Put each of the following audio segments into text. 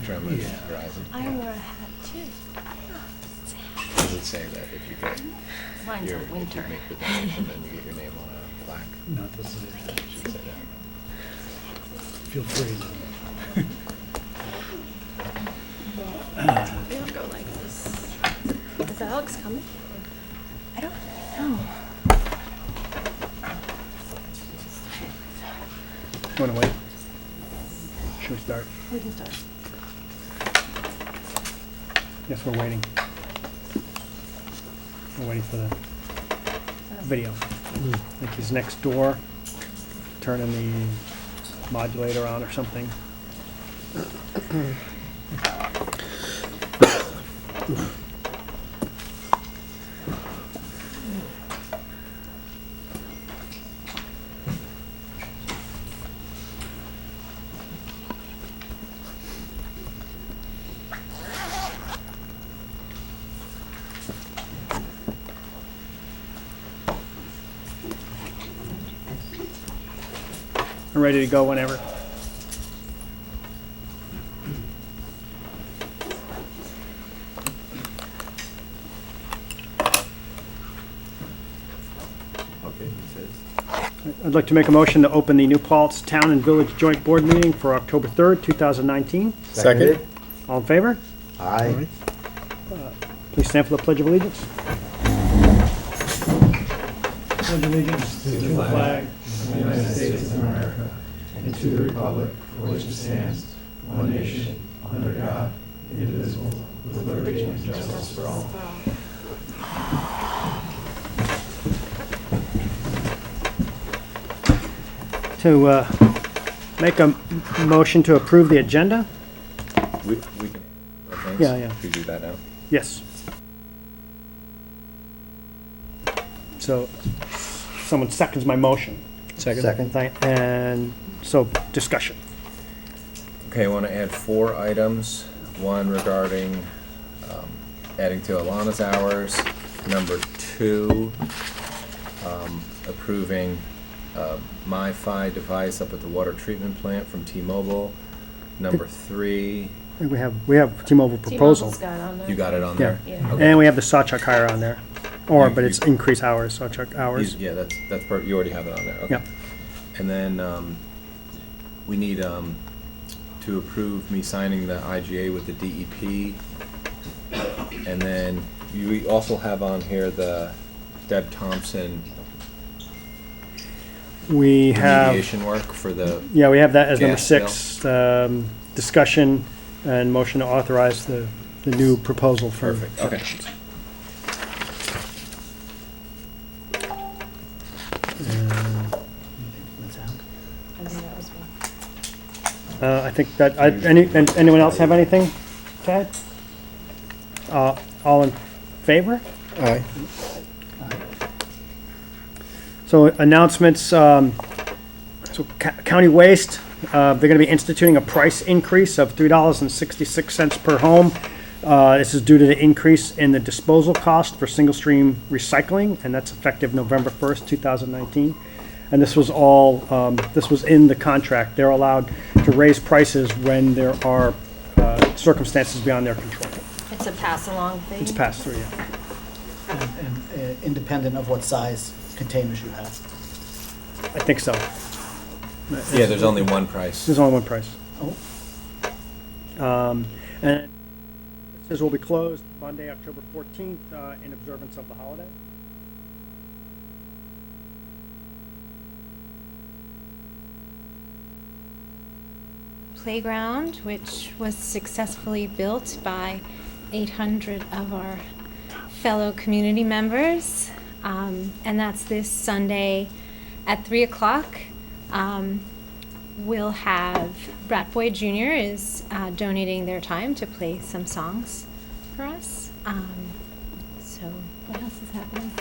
Spectrum and Yeah. Verizon. I wear a hat too. Does it say that if you get Mine's your, a if you winter. make the donation, then you get your name on a plaque? Not to say that. It should say that. Feel free. We don't go like this. Is Alex coming? I don't know. Want to wait? Should we start? We can start. Yes, we're waiting. We're waiting for the video. I think he's next door, turning the modulator on or something. I'm ready to go whenever. Okay, he says. I'd like to make a motion to open the New Paltz Town and Village Joint Board Meeting for October 3rd, 2019. Second. All in favor? Aye. Please stand for the Pledge of Allegiance. Pledge allegiance to the flag of the United States of America and to the republic for which it stands, one nation, under God, indivisible, with liberty and justice for all. To make a motion to approve the agenda? We can. Okay, Yeah, yeah. Should we do that now? Yes. So, someone seconds my motion. Second. And so, discussion. Okay, I want to add 4 items. One regarding adding to Alana's hours. Number 2, approving MiFi device up at the water treatment plant from T-Mobile. Number 3, I think we have T-Mobile proposal. T-Mobile's got it on there. you got it on Yeah. there? Yeah. Okay. And we have the Sawchuck hire on there. Or, but You- it's increased hours, Sawchuck hours. Yeah, that's part, you already have it on there, okay. Yeah. And then, we need, to approve me signing the IGA with the DEP. And then we also have on here the Deb Thompson We have, remediation work for the, yeah, we have that as number Gas bill. 6, discussion and motion to authorize the new proposal for. perfect, okay. I think that was me. I think that, anyone else have anything, Ted? All in favor? Aye. So announcements, so County Waste, they're gonna be instituting a price increase of $3.66 per home. This is due to the increase in the disposal cost for single-stream recycling, and that's effective November 1st, 2019. And this was all, this was in the contract. They're allowed to raise prices when there are circumstances beyond their control. It's a pass-along thing. It's passed through, yeah. And independent of what size containers you have. I think so. Yeah, there's only one price. There's only one price. Oh, And it says will be closed Monday, October 14th, in observance of the holiday. Playground, which was successfully built by 800 of our fellow community members. And that's this Sunday at 3 o'clock. We'll have Brat Boy Jr. is donating their time to play some songs for us. So what else is happening?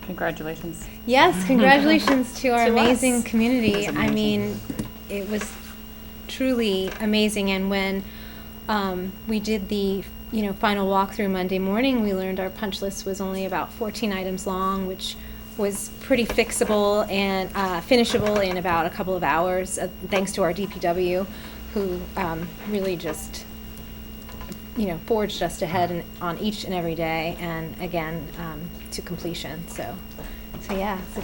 Congratulations. Yes, congratulations to our To amazing us. community. It was I amazing. mean, it was truly amazing. And when we did the final walkthrough Monday morning, we learned our punch list was only about 14 items long, which was pretty fixable and finishable in about a couple of hours, thanks to our DPW, who really just forged us ahead on each and every day, and again to completion. So yeah, it's a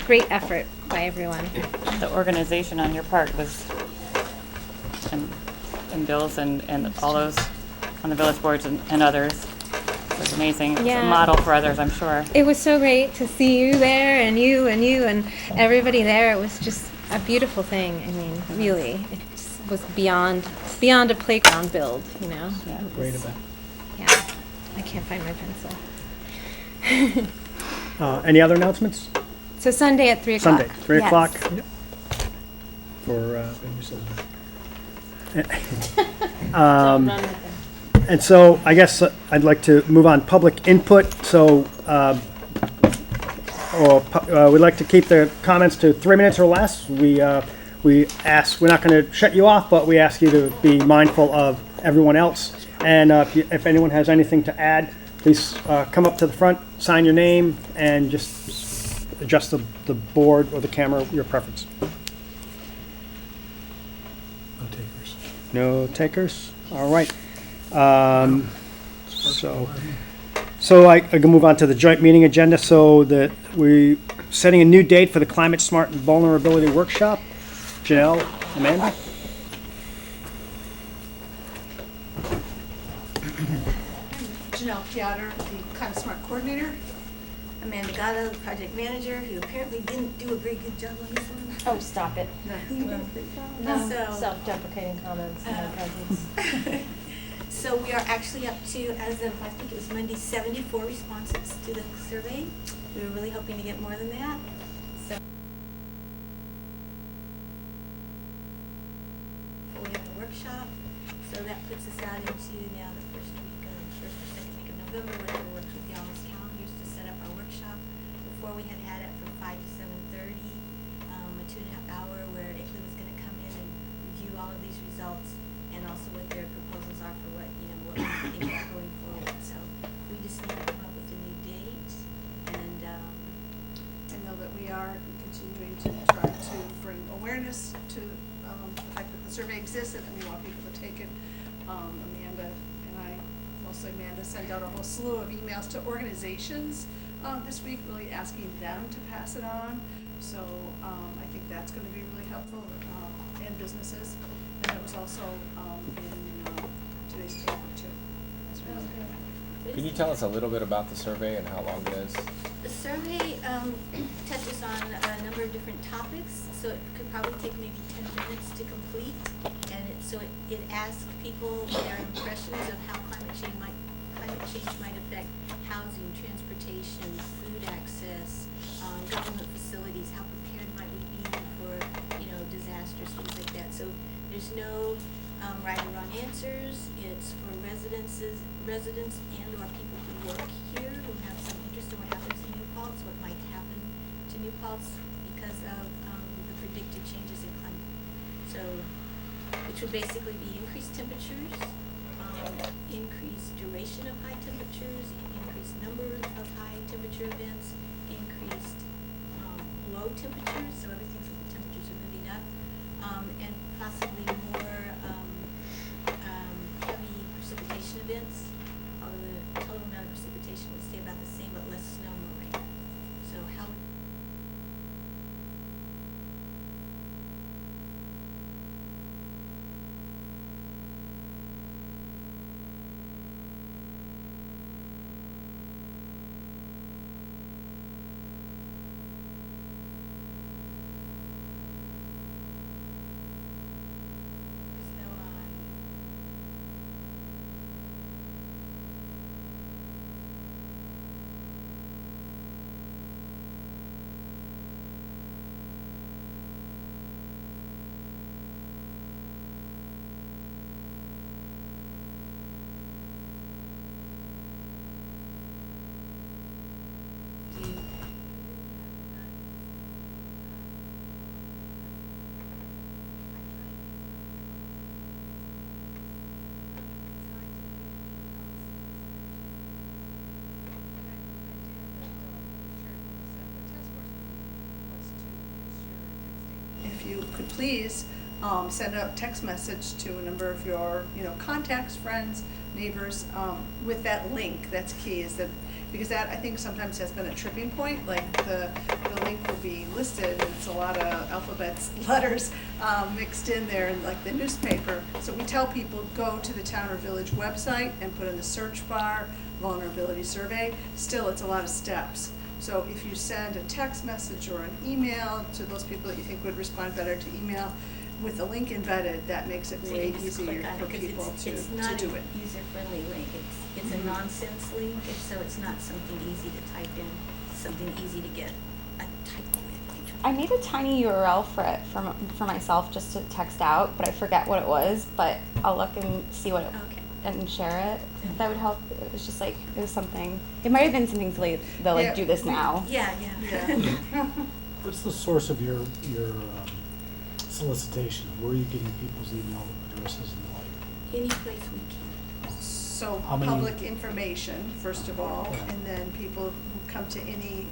great effort by everyone. The organization on your part was, and Bill's and all those on the village boards and others, was amazing. It was Yeah. a model for others, I'm sure. It was so great to see you there, and you and everybody there. It was just a beautiful thing. I mean, really, it just was beyond a playground build. Yeah. It was- Great event. Yeah, I can't find my pencil. Any other announcements? So Sunday at 3 o'clock. Sunday, 3 Yes. o'clock. For, and so I guess I'd like to move on, public input. So, we'd like to keep the comments to 3 minutes or less. We're not going to shut you off, but we ask you to be mindful of everyone else. And if anyone has anything to add, please come up to the front, sign your name, and just adjust the board or the camera, your preference. No takers. No takers? All right. So I can move on to the joint meeting agenda. So we're setting a new date for the Climate Smart and Vulnerability Workshop. Janelle, Amanda? Janelle Piotr, the Climate Smart Coordinator. Amanda Gatto, the Project Manager, who apparently didn't do a very good job on this one. Oh, stop it. No. Self-deprecating comments in my presence. So we are actually up to, as of, I think it was Monday, 74 responses to the survey. We were really hoping to get more than that. So we have a workshop, so that puts us out into now the first or second week of November, whatever works with y'all's calendars to set up our workshop. Before we had it from 5 to 7:30, a 2.5 hour where ICLEI was going to come in and review all of these results and also what their proposals are for what we think about going forward. So we just need to come up with a new date, and I know that we are continuing to try to bring awareness to the fact that the survey exists and that we want people to take it. Amanda and I, mostly Amanda, sent out a whole slew of emails to organizations this week, really asking them to pass it on. So I think that's going to be really helpful, and businesses. And it was also in today's paper too. Can you tell us a little bit about the survey and how long it is? the survey touches on a number of different topics, so it could probably take maybe 10 minutes to complete. And it asks people their impressions of how climate change might affect housing, transportation, food access, government facilities. How prepared might we be for disasters, things like that. So there's no right or wrong answers. It's for residents and/or people who work here who have some interest in what happens in New Paltz, what might happen to New Paltz because of the predicted changes in climate. So, which would basically be increased temperatures, increased duration of high temperatures, increased number of high temperature events, increased low temperatures, so everything's with the temperatures are moving up, and possibly more heavy precipitation events, although the total amount of precipitation would stay about the same, but less snow, more rain. So how snow on If you could please send a text message to a number of your, contacts, friends, neighbors, with that link. That's key, is that, because that, I think, sometimes has been a tripping point, like the link will be listed, and it's a lot of alphabets, letters, mixed in there, and like the newspaper. So we tell people, go to the town or village website and put in the search bar, vulnerability survey. Still, it's a lot of steps. So if you send a text message or an email to those people that you think would respond better to email, with the link embedded, that makes it So way you just easier click on it, for 'cause people it's to do not it. a user-friendly link, it's a Mhm. nonsense link, so it's not something easy to type in, something easy to get a typo in. I made a tiny URL for it for myself just to text out, but I forget what it was. But I'll look and see what it Okay. and share it. If that would help. It was just like it was something. It might have been something silly. They'll like Yeah, do this we- now. Yeah. What's the source of your solicitation? Where are you getting people's email addresses and the like? Any place we can. So How many- public information, first of all, Yeah. and then people who come to any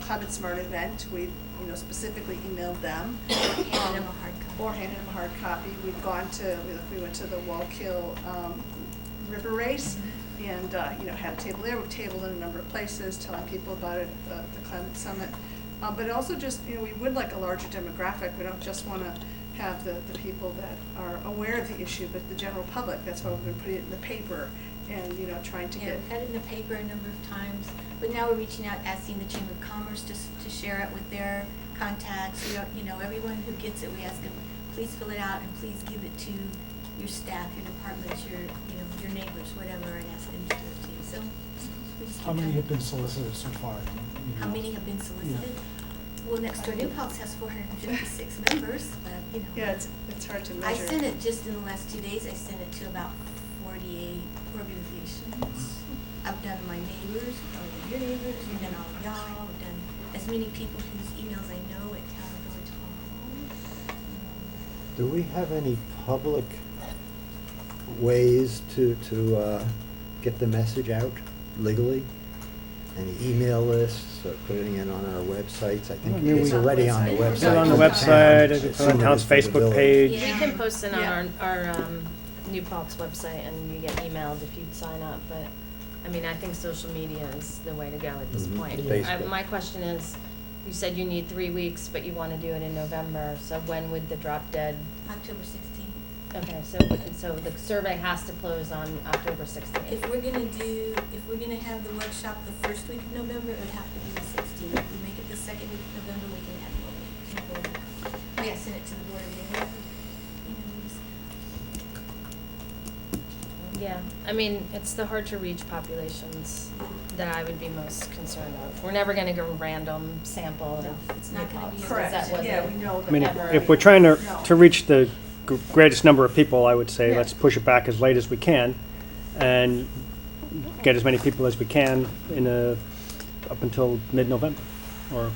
Climate Smart event, we, specifically emailed them. Hand them a hard copy. Or handed them a hard copy. We've gone to, we went to the Wallkill River Race and, had a table there. We've tabled in a number of places, telling people about it at the Climate Summit. But also just, we would like a larger demographic. We don't just want to have the people that are aware of the issue, but the general public. That's why we've been putting it in the paper and, trying to Yeah, get. we've had it in the paper a number of times, but now we're reaching out, asking the Chamber of Commerce to share it with their contacts. Everyone who gets it, we ask them, please fill it out and please give it to your staff, your departments, your neighbors, whatever, and ask them to do it to you. So we just keep How many trying. have been solicited so far? How many have been solicited? Well, Next Door New Paltz has 456 members, but, Yeah, it's hard to I measure. sent it just in the last 2 days, I sent it to about 48 organizations. I've done my neighbors, I've done your neighbors, we've done all of y'all, I've done as many people whose emails I know at Town and Village Hall. Do we have any public ways to get the message out legally? Any email lists, or putting it on our websites? I think Yeah, it's we- already on the Put it website. Put it on the of website, town. it's It's on the similar town's to the Facebook village. page. Yeah. We can post it on Yeah. our New Paltz website, and you get emailed if you sign up. But I mean, I think social media is the way to go at this Mhm. point. Facebook. My question is, you said you need 3 weeks, but you want to do it in November. So when would the drop dead? October 16th. Okay, so the survey has to close on October 16th. If we're gonna have the workshop the first week of November, it would have to be the 16th. If we make it the second week of November, we can have it. I sent it to the board of Mayor. Yeah, I mean, it's the hard to reach populations that I would be most concerned of. We're never gonna go random sample No, of it's not New gonna be Paltz, a 'cause that Correct, wasn't- yeah, we know that. I mean, Ever. if we're trying No. to reach the greatest number of people, I would say, Yeah. let's push it back as late as we can and get as many people as we can up until mid-November, or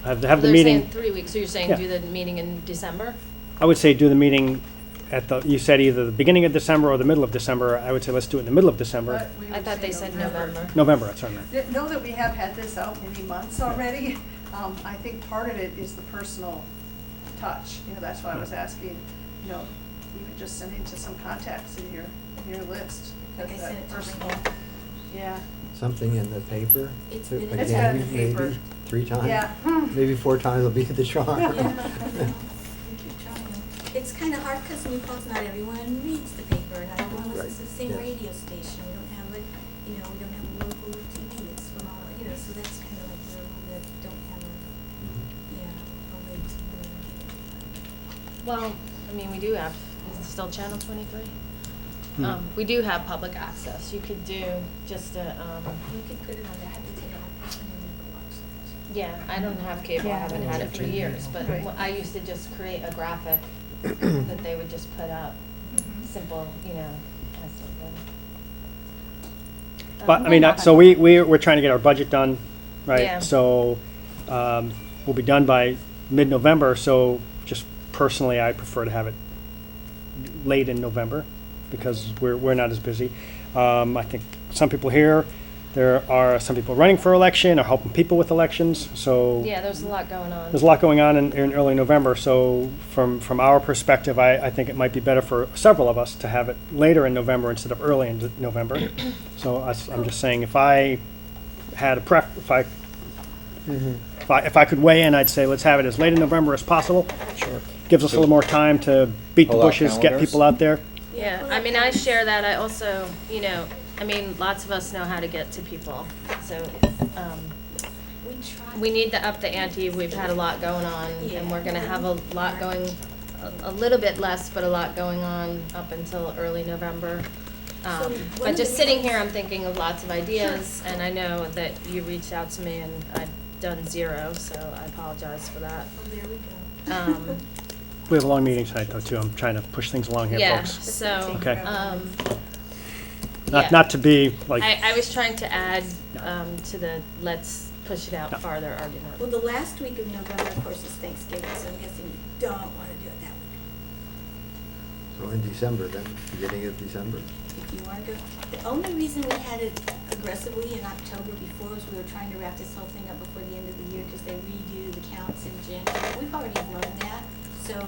have the They're meeting. saying 3 weeks, so you're saying Yeah. do the meeting in December? I would say do the meeting you said either the beginning of December or the middle of December. I would say let's do it in the middle of December. But we I would thought say they said November. November, that's what I meant. Know that we have had this out many months already. I think part of it is the personal touch. That's why I was asking, even just sending to some contacts in your list. Like I because sent that it to personal, Linda. yeah, Something in the paper? It's to- been in the again, It's been in the paper. Maybe 3 times? yeah. Maybe 4 times will be the charm. Yeah, I know. We keep trying. It's kind of hard because New Paltz, not everyone reads the paper, not everyone listens to the same Right, yes. radio station. We don't have we don't have a local TV. It's from all, so that's kind of like where we don't have a way to really get it. Well, I mean, we do have, is it still Channel 23? Hmm. We do have public access. You could do just a, You could put it on there. I have to take it off and then go watch it. yeah, I don't have cable, I haven't had it for years, but Right. I used to just create a graphic that they would just put up, Mhm. simple, as something. But, I mean, so we're trying to get our budget done, right? Yeah. So, we'll be done by mid-November, so just personally, I prefer to have it late in November, because we're not as busy. I think some people here There are some people running for election or helping people with elections, so. Yeah, there's a lot going on. There's a lot going on in early November, so from our perspective, I think it might be better for several of us to have it later in November instead of early in November. So I'm just saying, if I had a if I could weigh in, I'd say let's have it as late in November as possible. Sure. Gives us a little more time to beat the Pull out bushes, get calendars? people out there. Yeah, I mean, I share that. I also, you know, I mean, lots of us know how to get to people. So, We try. we need to up the ante. We've had a lot going on, and we're gonna have a lot going, a little bit less, but a lot going on up until early November. So one But of just the sitting reasons- here, I'm thinking of lots of ideas, and I know that you reached out to me, and I've done zero, so I apologize for that. Oh, there we go. We have a long meeting tonight, though, too. I'm trying to push things along here, Yeah, folks. so, Okay. yeah. Not to be like, I was trying to add to the let's push it out No. farther argument. Well, the last week of November, of course, is Thanksgiving, so I'm guessing you don't want to do it that week. So in December then, beginning of December. If you want to go, the only reason we had it aggressively in October before was we were trying to wrap this whole thing up before the end of the year because they redo the counts in January. We've already learned that, so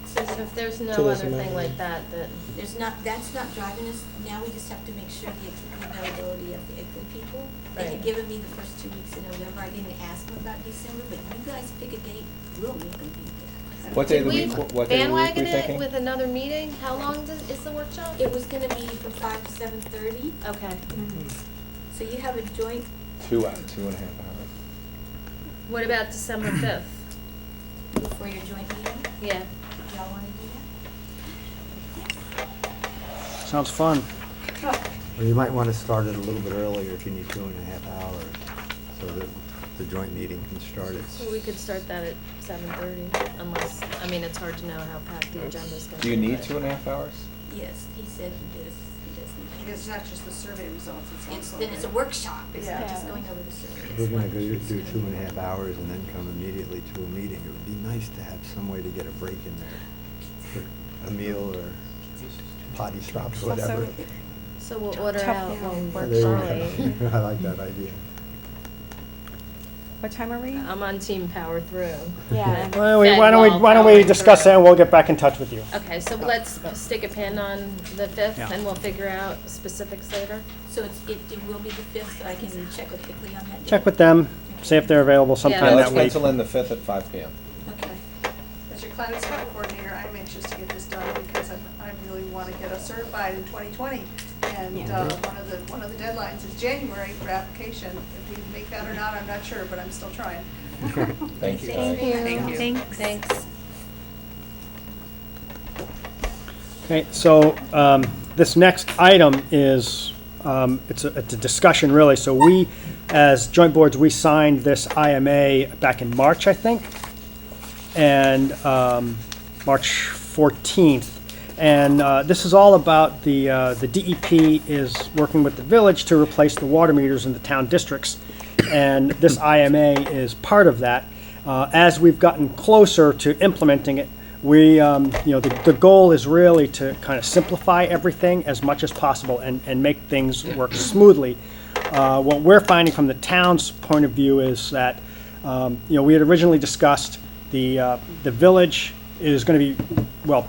So if there's no So other doesn't thing matter. like that, then, there's not, that's not driving us. Now we just have to make sure the availability of the ICLEI people. They had Right. given me the first 2 weeks in November. I didn't ask them about December, but you guys pick a date, we'll make them be there. What day did of the we week, what day of the week bandwagon we it thinking? with another meeting? How long is the workshop? It was gonna be from 5 to 7:30, Okay. so you have a joint, 2.5 hours. What about December 5th? for your joint meeting. Yeah. Y'all wanna do sounds fun. Or you might want to start it a little bit earlier if you need 2.5 hours, so that the joint meeting can start at. Well, we could start that at 7:30, unless, I mean, it's hard to know how packed the agenda's gonna be. Do you need but- 2.5 hours? that? Yes, he said he does need It's not just the survey results, it's It's, also. then it's a workshop, it's not Yeah. just going over the survey. We're gonna go do 2.5 hours and then come immediately to a meeting. It would be nice to have some way to get a break in there, for a meal or potty stops, whatever. So we'll order out one There you go. early. I like that idea. What time are we? I'm on team power through. Yeah. Why don't we discuss that and we'll get back in touch with you. Okay, so let's stick a pin on the 5th, Yeah. and we'll figure out specifics later. So it will be the 5th, so I can check with ICLEI on that day? Check with them, see if they're available Yeah, sometime Yeah, that let's week. pencil in the 5th at 5 PM. Okay. As your climate smart coordinator, I'm anxious to get this done because I really want to get us certified in 2020. And one of the deadlines is January for application. If we make that or not, I'm not sure, but I'm still trying. Thank you. Thank Connie. you. Thanks. Thanks. Okay, so this next item is, it's a discussion really. So we, as joint boards, we signed this IMA back in March, I think, and March 14th. And this is all about the DEP is working with the village to replace the water meters in the town districts. And this IMA is part of that. As we've gotten closer to implementing it, we, the goal is really to kind of simplify everything as much as possible and make things work smoothly. What we're finding from the town's point of view is that, we had originally discussed the village is going to be, well,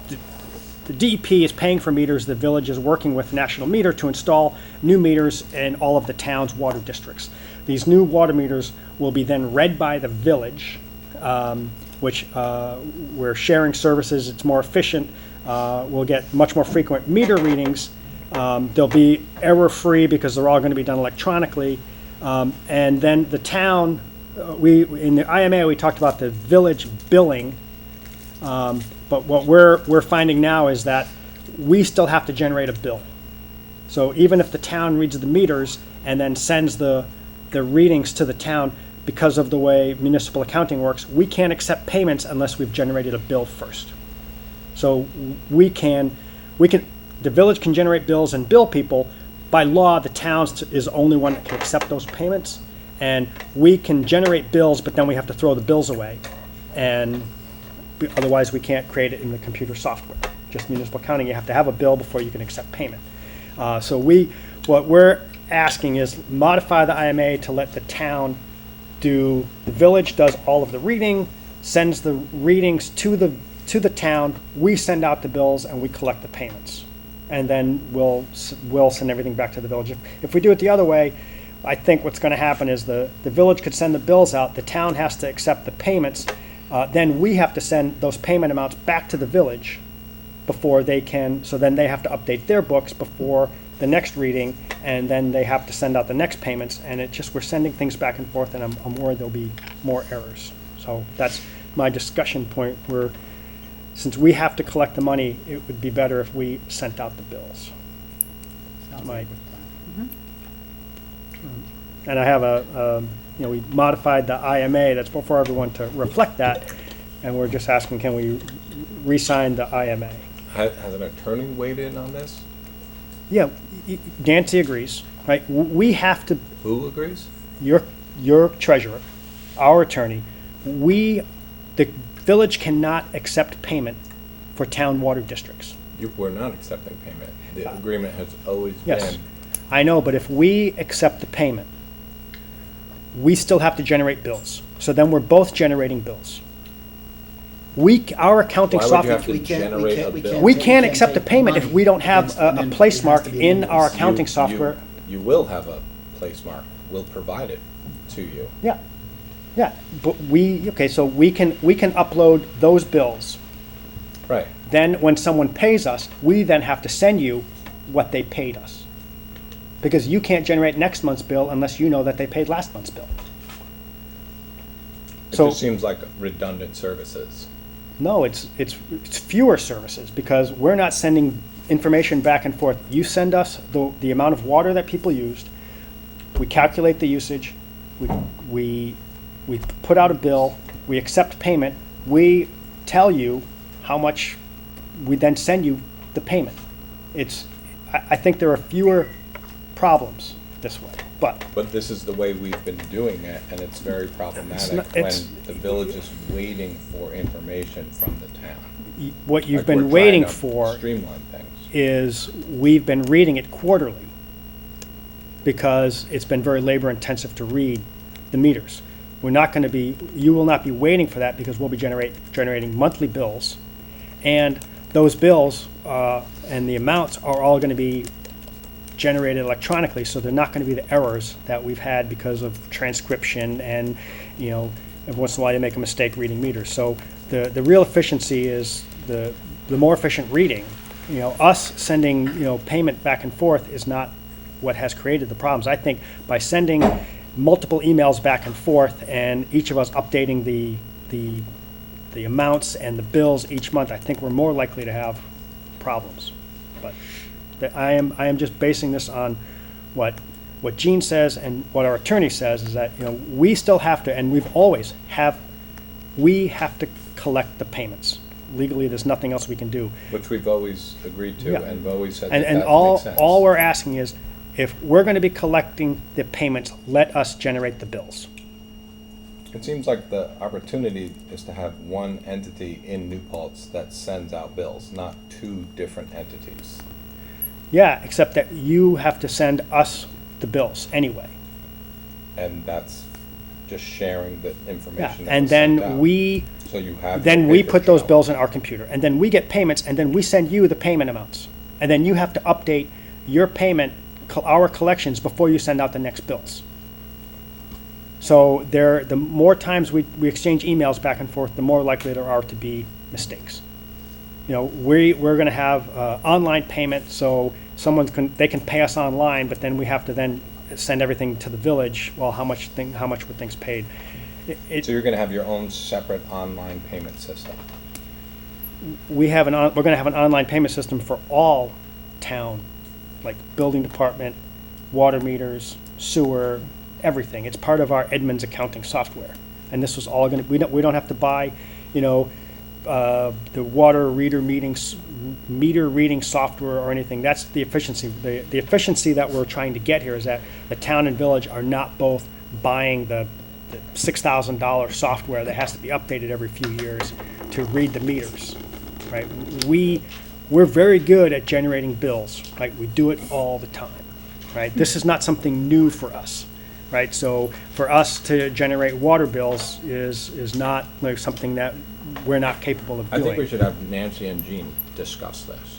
the DEP is paying for meters. The village is working with National Meter to install new meters in all of the town's water districts. These new water meters will be then read by the village, which we're sharing services. It's more efficient. We'll get much more frequent meter readings. They'll be error-free because they're all going to be done electronically. And then the town, in the IMA, we talked about the village billing. But what we're finding now is that we still have to generate a bill. So even if the town reads the meters and then sends the readings to the town, because of the way municipal accounting works, we can't accept payments unless we've generated a bill first. So the village can generate bills and bill people. By law, the town is the only one that can accept those payments. And we can generate bills, but then we have to throw the bills away. And otherwise, we can't create it in the computer software. Just municipal accounting, you have to have a bill before you can accept payment. So what we're asking is modify the IMA to let the town do, the village does all of the reading, sends the readings to the town, we send out the bills and we collect the payments. And then we'll send everything back to the village. If we do it the other way, I think what's gonna happen is the village could send the bills out, the town has to accept the payments, then we have to send those payment amounts back to the village before they can, so then they have to update their books before the next reading, and then they have to send out the next payments, and it just, we're sending things back and forth, and I'm worried there'll be more errors. So that's my discussion point, where since we have to collect the money, it would be better if we sent out the bills. Sounds My- like a good plan. And I have we modified the IMA, that's before everyone to reflect that, and we're just asking, can we re-sign the IMA? Has an attorney weighed in on this? Yeah, Nancy agrees, right? We have to, Who agrees? your treasurer, our attorney, the village cannot accept payment for town water districts. We're not accepting payment. The agreement has always Yes, been, I know, but if we accept the payment, we still have to generate bills. So then we're both generating bills. Our accounting why would you software. have to We can't- we generate can't- a we bill? can't We take- can't we accept the take payment if money we don't have against- a and then place it has mark to be in an our invoice. accounting software. You will have a place mark. We'll provide it to you. Yeah, yeah, but so we can upload those bills. Right. Then when someone pays us, we then have to send you what they paid us. Because you can't generate next month's bill unless you know that they paid last month's bill. It So- just seems like redundant services. No, it's fewer services, because we're not sending information back and forth. You send us the amount of water that people used, we calculate the usage, we put out a bill, we accept payment, we tell you how much, we then send you the payment. I think there are fewer problems this way, but But this is the way we've been doing it, and it's very problematic not- when it's- the village is waiting for information from the town. what you've Like, we're been waiting trying to for Streamline things. is we've been reading it quarterly because it's been very labor intensive to read the meters. You will not be waiting for that because we'll be generating monthly bills. And those bills and the amounts are all going to be generated electronically, so they're not going to be the errors that we've had because of transcription and, every once in a while you make a mistake reading meters. So the real efficiency is the more efficient reading. Us sending, payment back and forth is not what has created the problems. I think by sending multiple emails back and forth and each of us updating the amounts and the bills each month, I think we're more likely to have problems. But I am just basing this on what Gene says and what our attorney says, is that, we still have to, and we have to collect the payments. Legally, there's nothing else we can do. Which we've always agreed to, Yeah. and have always said And, that and that all, makes sense. all we're asking is, if we're gonna be collecting the payments, let us generate the bills. It seems like the opportunity is to have one entity in New Paltz that sends out bills, not two different entities. Yeah, except that you have to send us the bills anyway. And that's just sharing the Yeah, information that and was sent then out. we, So you have. then the we paper put those trail. bills in our computer, and then we get payments, and then we send you the payment amounts. And then you have to update your payment, our collections, before you send out the next bills. So the more times we exchange emails back and forth, the more likely there are to be mistakes. We're gonna have online payment, so they can pay us online, but then we have to then send everything to the village. Well, how much were things paid? So you're gonna have your own separate online payment system. We're gonna have an online payment system for all town, like building department, water meters, sewer, everything. It's part of our Edmunds accounting software. And this was all we don't have to buy, the water meter reading software or anything. That's the efficiency. The efficiency that we're trying to get here is that the town and village are not both buying the $6,000 software that has to be updated every few years to read the meters, right? We're very good at generating bills, right? We do it all the time. right? This is not something new for us, right? So for us to generate water bills is not like something that we're not capable of I doing. think we should have Nancy and Jean discuss this.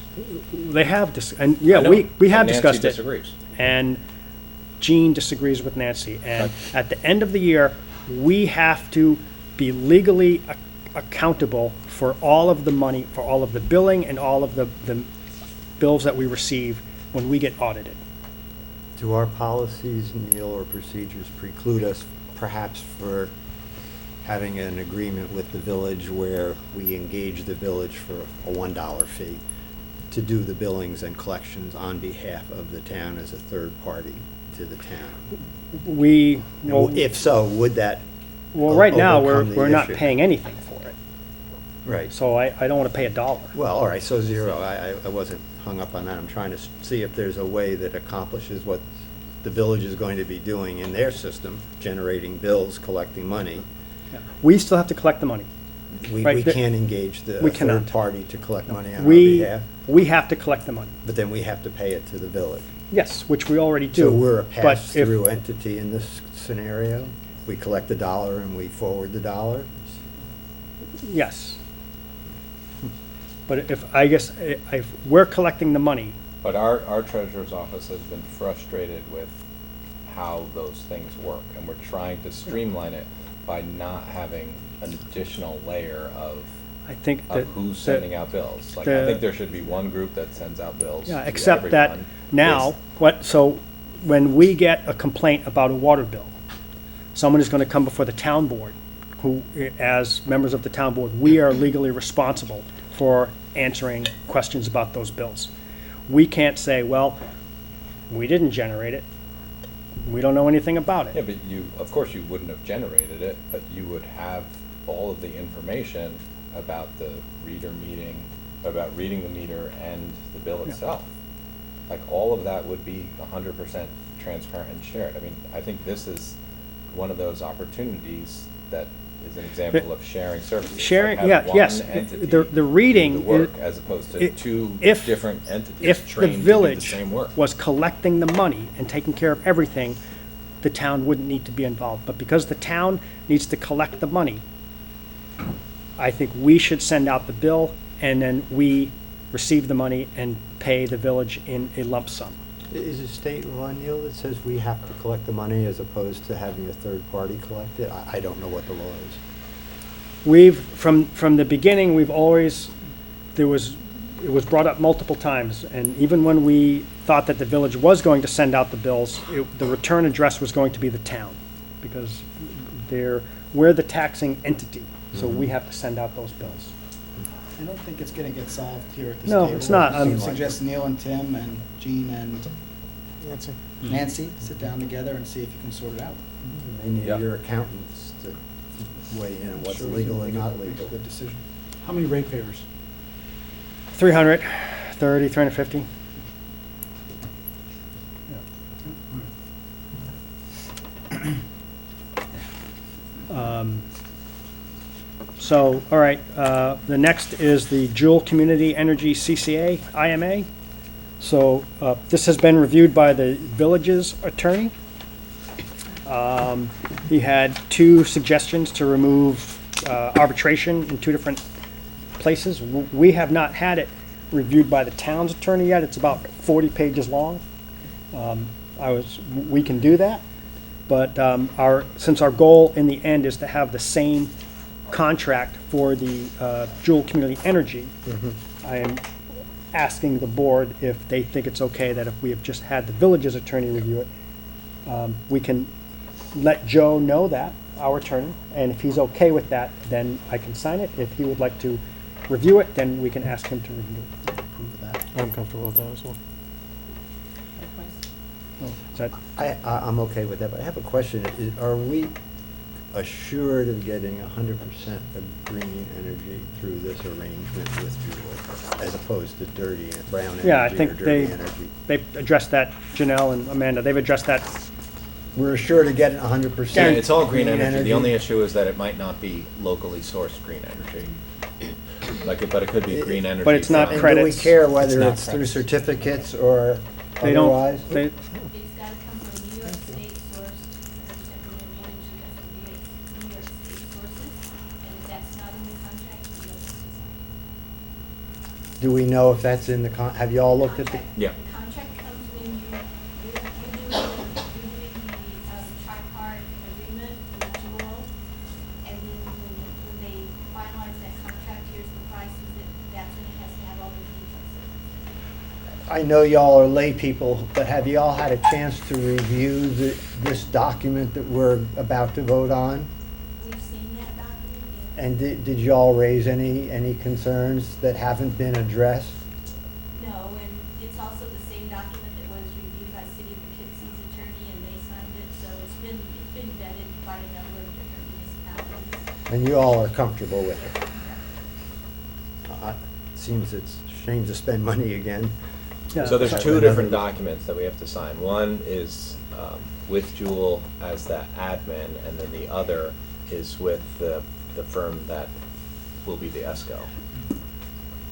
They have, and I yeah, know, we have but discussed Nancy it. disagrees. And Jean disagrees with Nancy. And Right. at the end of the year, we have to be legally accountable for all of the money, for all of the billing and all of the bills that we receive when we get audited. Do our policies, Neil, or procedures preclude us perhaps for having an agreement with the village where we engage the village for a $1 fee to do the billings and collections on behalf of the town as a third party to the town? We, well, If so, would that right now, overcome the we're not issue? paying anything for it. Right. So I don't want to pay $1. Well, all right, so zero. I wasn't hung up on that. I'm trying to see if there's a way that accomplishes what the village is going to be doing in their system, generating bills, collecting money. We still have to collect the money. We Right, can't engage the we cannot. third party to collect money on our We behalf, have to collect the money. but then we have to pay it to the village. Yes, which we already do. So we're a But if- pass-through entity in this scenario? We collect the dollar and we forward the dollar? Yes. But if we're collecting the money, But our treasurer's office has been frustrated with how those things work, and we're trying to streamline it by not having an additional layer of I think that. who's that- sending out bills. Like, I think there should be one group that sends out bills Yeah, to except that everyone. now, so when we get a complaint about a water bill, someone is going to come before the town board, who, as members of the town board, we are legally responsible for answering questions about those bills. We can't say, well, we didn't generate it. We don't know anything about Yeah, it. but of course, you wouldn't have generated it, but you would have all of the information about the reader meeting, about reading the meter and the bill Yeah. itself. Like, all of that would be 100% transparent and shared. I mean, I think this is one of those opportunities that is an example of sharing services. Like, Sharing, have yeah, one yes. entity The do reading. the work as opposed to i- two if- different entities If the trained to do the village same work. was collecting the money and taking care of everything, the town wouldn't need to be involved. But because the town needs to collect the money, I think we should send out the bill, and then we receive the money and pay the village in a lump sum. Is it state law, Neil, that says we have to collect the money as opposed to having a third party collect it? I don't know what the law is. From the beginning, it was brought up multiple times, and even when we thought that the village was going to send out the bills, the return address was going to be the town, because we're the taxing entity, so we have to send out those bills. I don't think it's gonna get solved here at this No, table. it's not. I would I'm- suggest Neil and Tim and Jean and Nancy sit down together and see if you can sort it out. They need Yeah. your accountants to weigh in on what's Sure we legal can and make a- not make a legal. Good decision. How many ratepayers? 330, 350. So, all right, the next is the Jewel Community Energy CCA, IMA. So, this has been reviewed by the village's attorney. He had two suggestions to remove arbitration in two different places. We have not had it reviewed by the town's attorney yet. It's about 40 pages long. We can do that, but since our goal in the end is to have the same contract for the Jewel Community Energy, I am asking the board if they think it's okay that if we have just had the village's attorney review it, we can let Joe know that, our attorney, and if he's okay with that, then I can sign it. If he would like to review it, then we can ask him to review it. Approve of that. I'm comfortable with that as well. Is that, I'm okay with that, but I have a question. Are we assured of getting 100% of green energy through this arrangement with Jewel, as opposed to dirty, brown energy yeah, I or think dirty energy? they've addressed that, Janelle and Amanda, they've addressed that. We're assured of getting 100%. Yeah, it's all green energy. The only issue is that it might not be locally sourced green energy. But it could be green energy. But it's not from- And do we credits. care whether It's not it's through credits. certificates or They don't, otherwise? do we know if that's in the have you all looked at the? Yeah. The contract comes when you're doing the tri-part agreement with Jewel, and then when they finalize that contract, here's the prices, that's when it has to have all the details. I know y'all are lay people, but have y'all had a chance to review this document that we're about to vote on? We've seen that document, yeah. And did y'all raise any concerns that haven't been addressed? No, and it's also the same document that was reviewed by City of Poughkeepsie's attorney, and they signed it, so it's been vetted by a number of different municipalities. And you all are comfortable with it? Seems it's a shame to spend money again. Yeah. So there's Sorry, two another- different documents that we have to sign. One is with Jewel as the admin, and then the other is with the firm that will be the ESCO.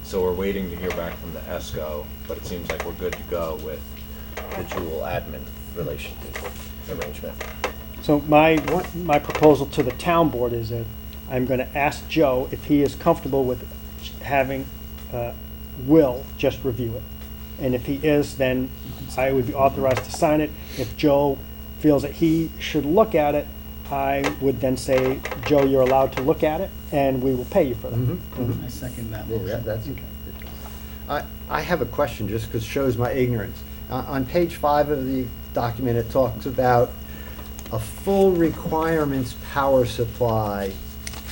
So we're waiting to hear back from the ESCO, but it seems like we're good to go with the Jewel admin arrangement. So my proposal to the town board is that I'm gonna ask Joe if he is comfortable with having Will just review it. And if he is, then I would be authorized to sign it. If Joe feels that he should look at it, I would then say, Joe, you're allowed to look at it, and we will pay you for that. Mhm. I second that Yeah, motion. that's. I have a question, just because it shows my ignorance. On page 5 of the document, it talks about a full requirements power supply,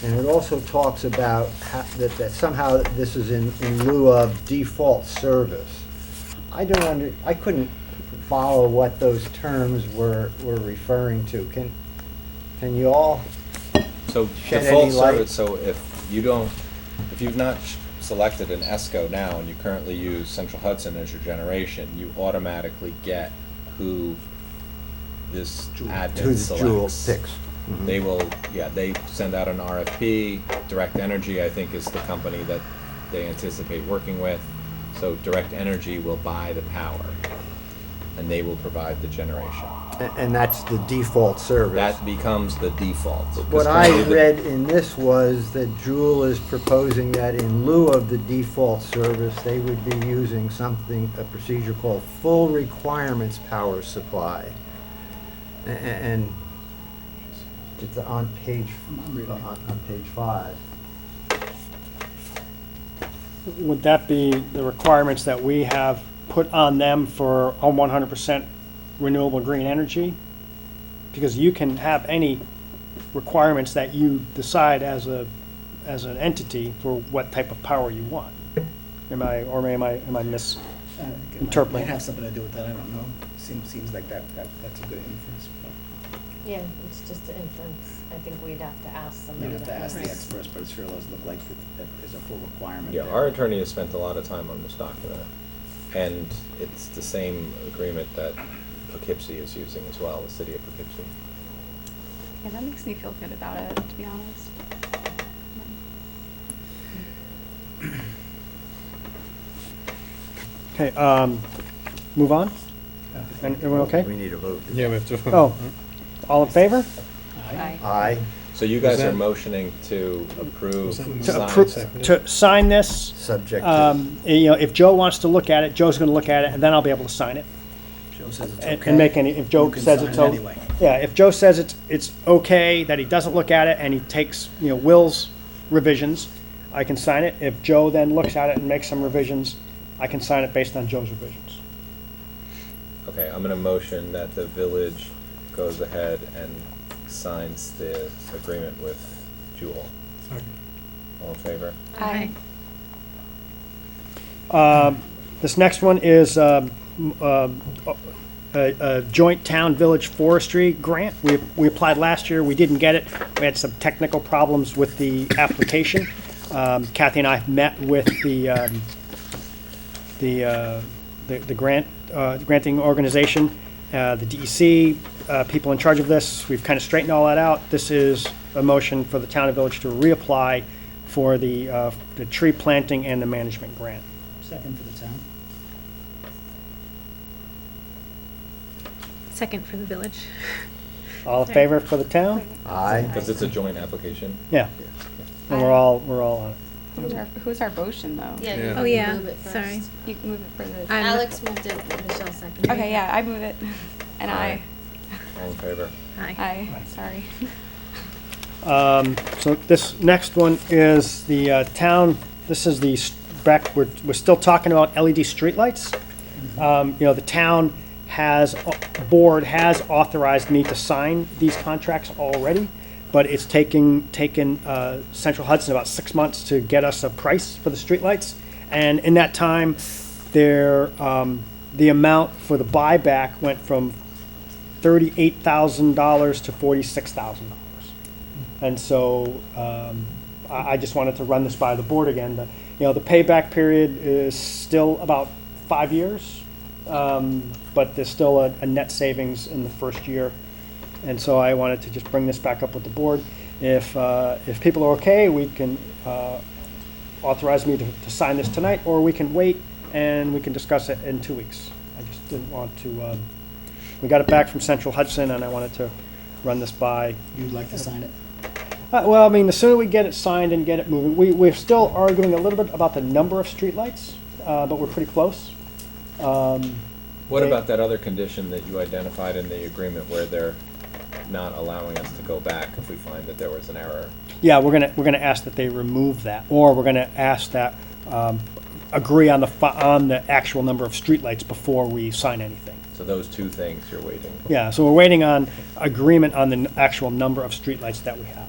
and it also talks about that somehow this is in lieu of default service. I couldn't follow what those terms were referring to. Can you all? So Shed default any light? service, so if you've not selected an ESCO now and you currently use Central Hudson as your generation, you automatically get who this admin Who the selects. Jewel picks. They will, they send out an RFP. Direct Energy, I think, is the company that they anticipate working with. So Direct Energy will buy the power, and they will provide the generation. And that's the default service. That becomes the default. 'Cause What I currently the- read in this was that Jewel is proposing that in lieu of the default service, they would be using a procedure called full requirements power supply. And it's on page 5. Would that be the requirements that we have put on them for our 100% renewable green energy? Because you can have any requirements that you decide as an entity for what type of power you want. Am I misinterpreting? Might have something to do with that, I don't know. Seems like that's a good inference. Yeah, it's just an inference. I think we'd have to ask You somebody. have to that ask the knows. experts, but it sure does look like that there's a full requirement Yeah, there. our attorney has spent a lot of time on this document, and it's the same agreement that Poughkeepsie is using as well, the city of Poughkeepsie. Yeah, that makes me feel good about it, to be honest. Okay, move on? And everyone okay? We need a vote. Yeah, we have to. Oh, all in favor? Aye. Aye. So you guys Was are that- motioning to approve, Was that- To sign- approve, to sign this, Subject to. if Joe wants to look at it, Joe's gonna look at it, and then I'll be able to sign it. Joe says it's And okay. and make any, if Joe You can says sign it's, it o- anyway. yeah, if Joe says it's okay, that he doesn't look at it, and he takes, Will's revisions, I can sign it. If Joe then looks at it and makes some revisions, I can sign it based on Joe's revisions. Okay, I'm gonna motion that the village goes ahead and signs the agreement with Jewel. All in favor? Aye. This next one is a joint town-village forestry grant. We applied last year, we didn't get it. We had some technical problems with the application. Kathy and I met with the granting organization, the DEC, people in charge of this. We've kind of straightened all that out. This is a motion for the town and village to reapply for the tree planting and the management grant. Second for the town. Second for the village. All in favor for the town? Aye. Because it's a joint application. Yeah. And we're all on it. Who's our motion, though? Yeah, you Yeah. can Oh, yeah, move it first. sorry. You can move it for the. I'm- Alex moved it, Michelle seconded. Okay, yeah, I move it. And Aye. All in favor? Hi. I, sorry. So this next one is the town, this is the, back, we're still talking about LED streetlights. The town board has authorized me to sign these contracts already, but it's taken Central Hudson about 6 months to get us a price for the streetlights. And in that time, the amount for the buyback went from $38,000 to $46,000. And so I just wanted to run this by the board again. The payback period is still about 5 years, but there's still a net savings in the first year. And so I wanted to just bring this back up with the board. If people are okay, we can authorize me to sign this tonight, or we can wait and we can discuss it in 2 weeks. I just didn't want to, we got it back from Central Hudson and I wanted to run this by. You'd like to sign it? Well, I mean, the sooner we get it signed and get it moving, we're still arguing a little bit about the number of streetlights, but we're pretty close. What about that other condition that you identified in the agreement where they're not allowing us to go back if we find that there was an error? Yeah, we're gonna ask that they remove that, or we're gonna ask that, agree on the actual number of streetlights before we sign anything. So those two things you're waiting. Yeah, so we're waiting on agreement on the actual number of streetlights that we have.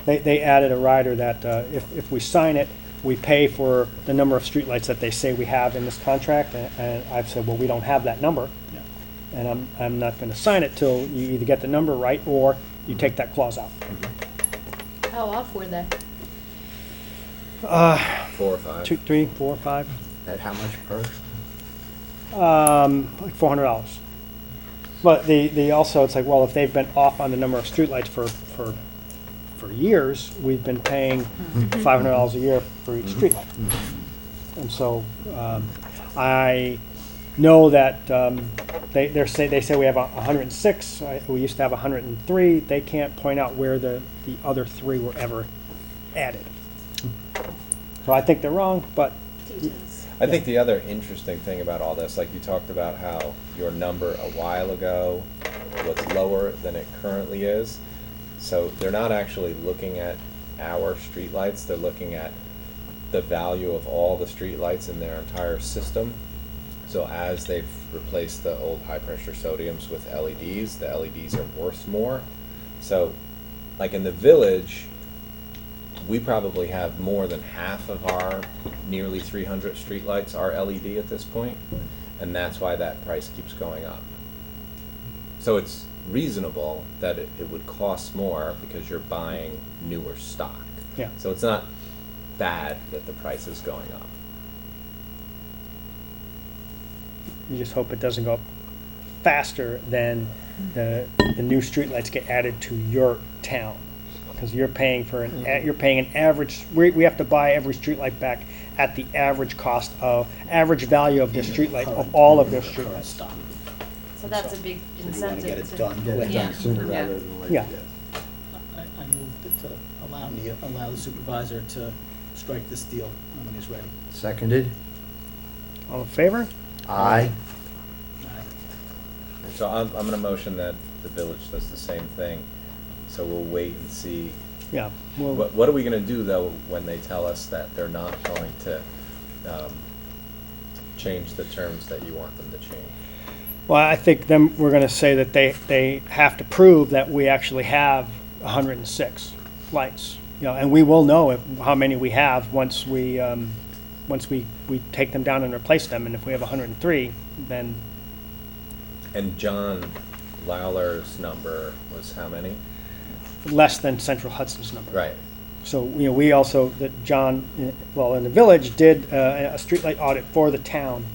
They added a rider that if we sign it, we pay for the number of streetlights that they say we have in this contract, and I've said, well, we don't have that number. Yeah. And I'm not gonna sign it till you either get the number right or you take that clause out. How off were they? 4 or 5. 2, 3, 4, 5, At how much per? like $400. But the also, it's like, well, if they've been off on the number of streetlights for years, we've been paying $500 a year for each streetlight. And so, I know that, they say we have 106, we used to have 103, they can't point out where the other 3 were ever added. So I think they're wrong, but, Details. I think the other interesting thing about all this, like you talked about how your number a while ago was lower than it currently is. So they're not actually looking at our streetlights, they're looking at the value of all the streetlights in their entire system. So as they've replaced the old high-pressure sodiums with LEDs, the LEDs are worth more. So, like in the village, we probably have more than half of our nearly 300 streetlights are LED at this point, and that's why that price keeps going up. So it's reasonable that it would cost more because you're buying newer stock. yeah. So it's not bad that the price is going up. You just hope it doesn't go up faster than the new streetlights get added to your town. Because you're paying you're paying an average, we have to buy every streetlight back at the average cost average value of their streetlight, of all of their streetlights. So that's a big So you wanna incentive get it to. done Get it quick. Yeah. done sooner Yeah. rather than later. Yeah. I moved it to allow the supervisor to strike this deal when he's ready. Seconded? All in favor? Aye. So I'm gonna motion that the village does the same thing. So we'll wait and see. Yeah. Well, What are we gonna do though when they tell us that they're not going to change the terms that you want them to change? well, I think then we're gonna say that they have to prove that we actually have 106 lights. And we will know how many we have once we take them down and replace them. And if we have 103, then And John Lawler's number was how many? less than Central Hudson's number. Right. So, we also, that John, in the village, did a streetlight audit for the town,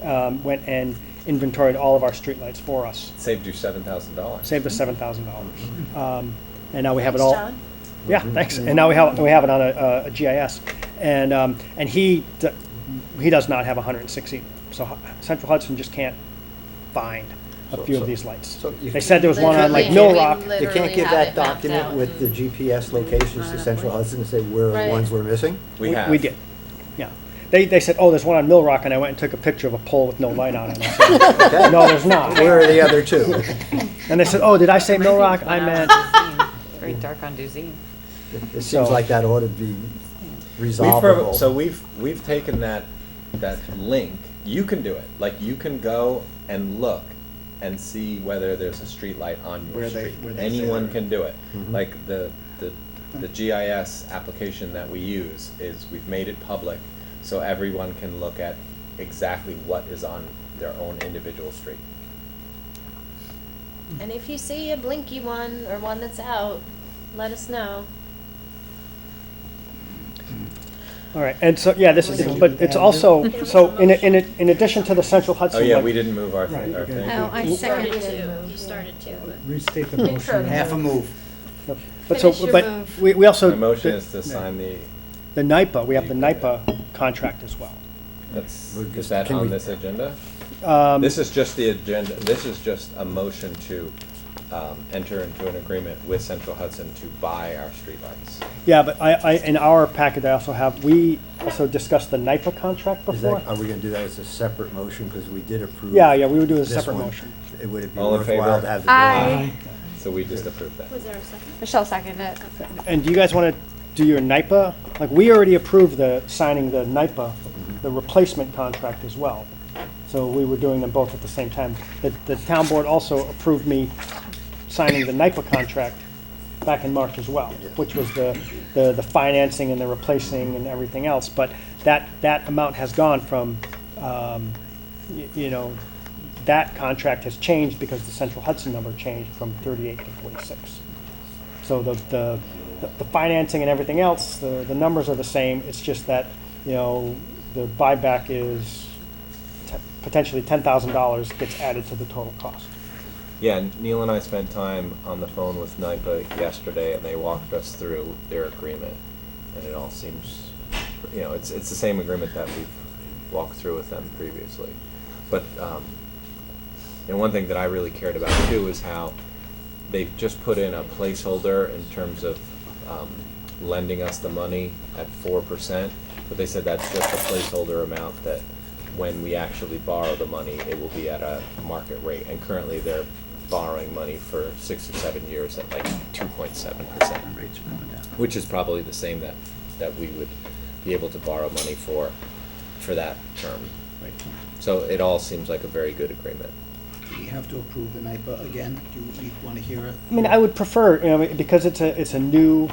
went and inventoried all of our streetlights for us, Saved you $7,000. saved us $7,000. And now we have it Thanks, all. John. Yeah, thanks. And now we have it on a GIS. And he does not have 106 either. So Central Hudson just can't find a So- few so- of these lights. So you They said there was one on like Literally, Mill Rock. we You literally can't give have that it mapped document out. with the GPS locations to Central Hudson and say where the Right. ones we're missing? We have. We did, yeah. They said, oh, there's one on Mill Rock, and I went and took a picture of a pole with no light on it. And I said, Okay. no, there's not. Where are the other two? And they said, oh, did I say Mill Rock? I meant, Very dark on Duzine. It So- seems like that ought to be We've resolvable. so we've taken that link. You can do it. Like you can go and look and see whether there's a street light on your Where they- street. where they say Anyone there can do it. Mhm. Like the GIS application that we use is we've made it public so everyone can look at exactly what is on their own individual street. And if you see a blinky one or one that's out, let us know. all right, and so, yeah, this is, but it's also, so in addition to the Central Oh Hudson. yeah, like- we didn't move our Right, thing. Our okay. thing. Oh, I You started seconded to, it. you started to, but. Restate the motion. Half a move. But so, Finish your but move. we also. My motion is to sign The NIPA, we have the NIPA contract as well. is that Can on we- this agenda? Um, This is just the agenda, this is just a motion to enter into an agreement with Central Hudson to buy our streetlights. Yeah, but in our packet, I also have, we also discussed the NIPA contract Is before. that, are we gonna do that as a separate motion, because we did approve? Yeah, we would do a this separate one. motion. Would it be All in favor? worthwhile to have the? Aye. So we just approved that. Was there a second? Michelle seconded it. And do you guys want to do your NIPA? Like, we already approved signing the NIPA, the replacement contract as well. So we were doing them both at the same time. The town board also approved me signing the NIPA contract back in March as well, which was the financing and the replacing and everything else. But that amount has gone from, you know, that contract has changed because the Central Hudson number changed from 38 to 46. So the financing and everything else, the numbers are the same. It's just that, you know, the buyback is potentially $10,000 gets added to the total cost. Yeah, Neil and I spent time on the phone with NIPA yesterday, and they walked us through their agreement, and it all seems, you know, it's the same agreement that we've walked through with them previously. But, and one thing that I really cared about too is how they've just put in a placeholder in terms of lending us the money at 4%, but they said that's just a placeholder amount that when we actually borrow the money, it will be at a market rate. And currently, they're borrowing money for 6 or 7 years at like 2.7%, Rates are coming down. which is probably the same that we would be able to borrow money for that term. Right. So it all seems like a very good agreement. Do we have to approve the NIPA again? Do you want to hear it? I mean, I would prefer, you know, because it's a new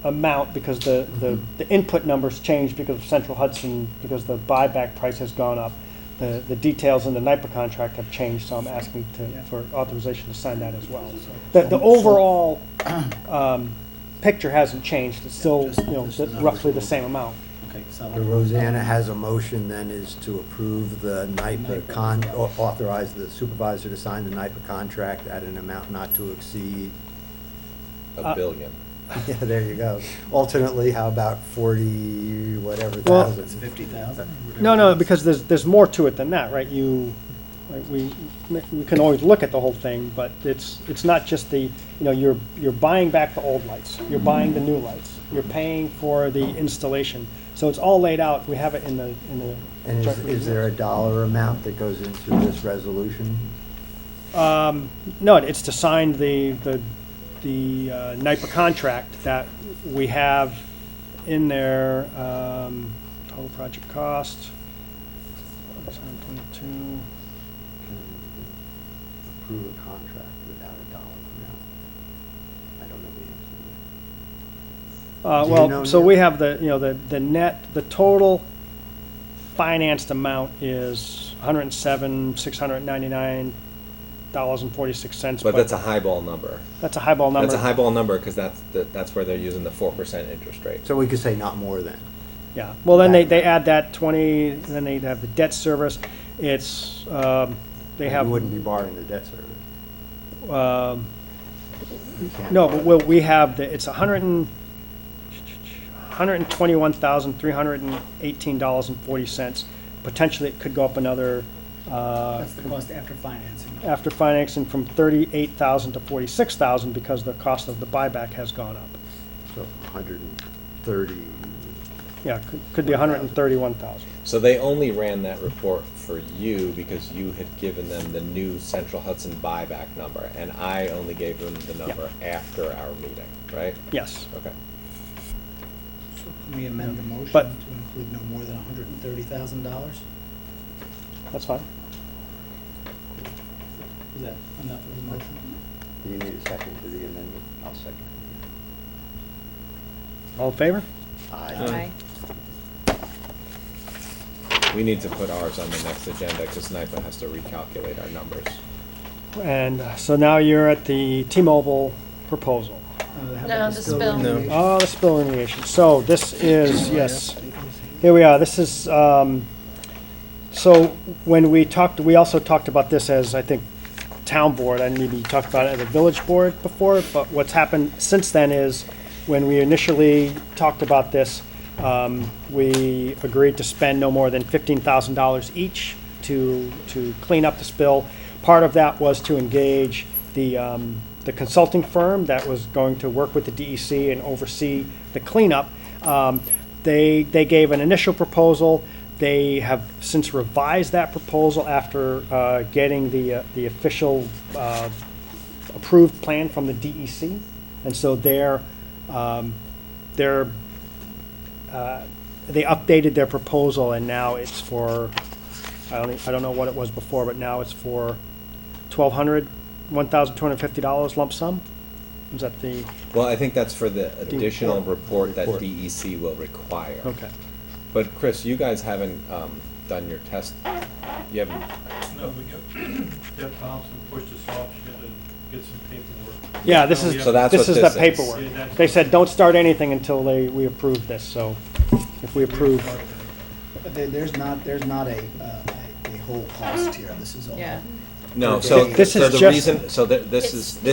amount, because the input numbers changed because of Central Hudson, because the buyback price has gone up. The details in the NIPA contract have changed, so I'm asking for authorization to sign that as well. The overall picture hasn't changed. It's still, Just- you know, just the numbers roughly will- the same amount. Okay, so. Rosanna has a motion then is to approve the NIPA authorize the supervisor to sign the NIPA contract at an amount not to exceed, A billion. yeah, there you go. Alternately, how about 40, whatever Well- It's thousand? 50,000? No, because there's more to it than that, right? We can always look at the whole thing, but it's not just the, you know, you're buying back the old lights, you're buying the new lights, you're paying for the installation. So it's all laid out. We have it in the. And is there a dollar amount that goes into this resolution? No, it's to sign the NIPA contract that we have in there, total project cost. 722. Approve a contract without a dollar amount. I don't know the answer to that. Do you know, Well, so Neil? we have the total financed amount is $107,699.46. But that's a highball number. That's a highball number. That's a highball number because that's where they're using the 4% interest rate. So we could say not more than. Yeah, well, then they add that 20, then they have the debt service. It's, they have. You wouldn't be borrowing the debt service. You can't No, borrow but we have, it's $121,318.40. Potentially, it could go up another That's the cost after financing. after financing from 38,000 to 46,000 because the cost of the buyback has gone up. So 130. Yeah, could be 131,000. So they only ran that report for you because you had given them the new Central Hudson buyback number, and I only gave them the number after our meeting, right? Yes. Okay. So can we amend the motion to But- include no more than $130,000? That's fine. Is that enough of a motion? Do you need a second to the amendment? I'll second. All in favor? Aye. We need to put ours on the next agenda because NIPA has to recalculate our numbers. And so now you're at the T-Mobile proposal. How No, about the spill. No. remediation? Oh, the spill remediation. So this is, yes, here we are. This is, so when we talked, we also talked about this as, I think, town board, and maybe you talked about it as a village board before, but what's happened since then is, when we initially talked about this, we agreed to spend no more than $15,000 each to clean up the spill. Part of that was to engage the consulting firm that was going to work with the DEC and oversee the cleanup. They gave an initial proposal. They have since revised that proposal after getting the official approved plan from the DEC, and so they updated their proposal, and now it's for, I don't know what it was before, but now it's for $1,250 lump sum? Is that the, Well, I think that's for the additional report that Report. DEC will require. okay. But Chris, you guys haven't done your test. You haven't. No, we got, Deb Thompson pushed us off, she had to get some paperwork. Yeah, this is, So that's this what is the this is. paperwork. Yeah, that's- They said, don't start anything until we approve this, so if we approve, But there's not a whole cost here. This is all. Yeah. No, Okay. so This for is the just- reason, so this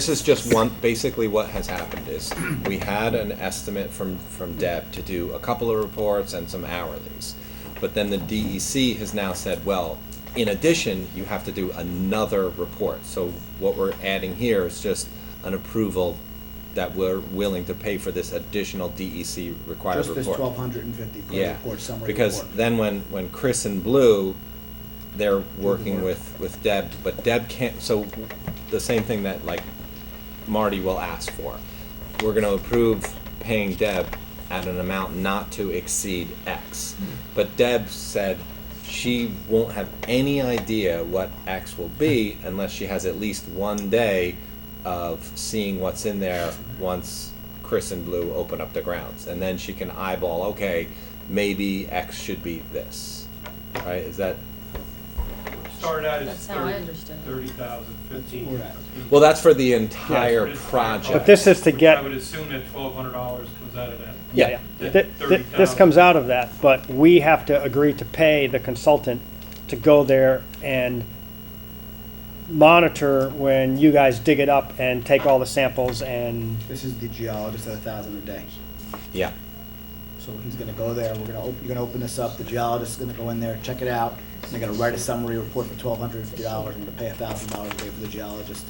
is just one, basically what has happened is, we had an estimate from Deb to do a couple of reports and some hourlies. But then the DEC has now said, well, in addition, you have to do another report. So what we're adding here is just an approval that we're willing to pay for this additional DEC required Just report. this 1,250 per Yeah, report, summary because report. then when Chris and Blue, they're working with Deb, but Deb can't, so the same thing that like Marty will ask for. We're gonna approve paying Deb at an amount not to exceed X. But Deb said she won't have any idea what X will be unless she has at least one day of seeing what's in there once Chris and Blue open up the grounds. And then she can eyeball, okay, maybe X should be this, right? Is that, Started out as That's how I understood it. 30,000, That's 15. where we're at. well, that's for the entire Yes, project. but this is to Which get. I would assume that $1,200 comes out of that. Yeah, That This 30,000. comes out of that, but we have to agree to pay the consultant to go there and monitor when you guys dig it up and take all the samples and, This is the geologist at $1,000 a day. Yeah, So he's gonna go there, you're gonna open this up, the geologist is gonna go in there, check it out, and they're gonna write a summary report for $1,250, and we're gonna pay $1,000 a day for the geologist.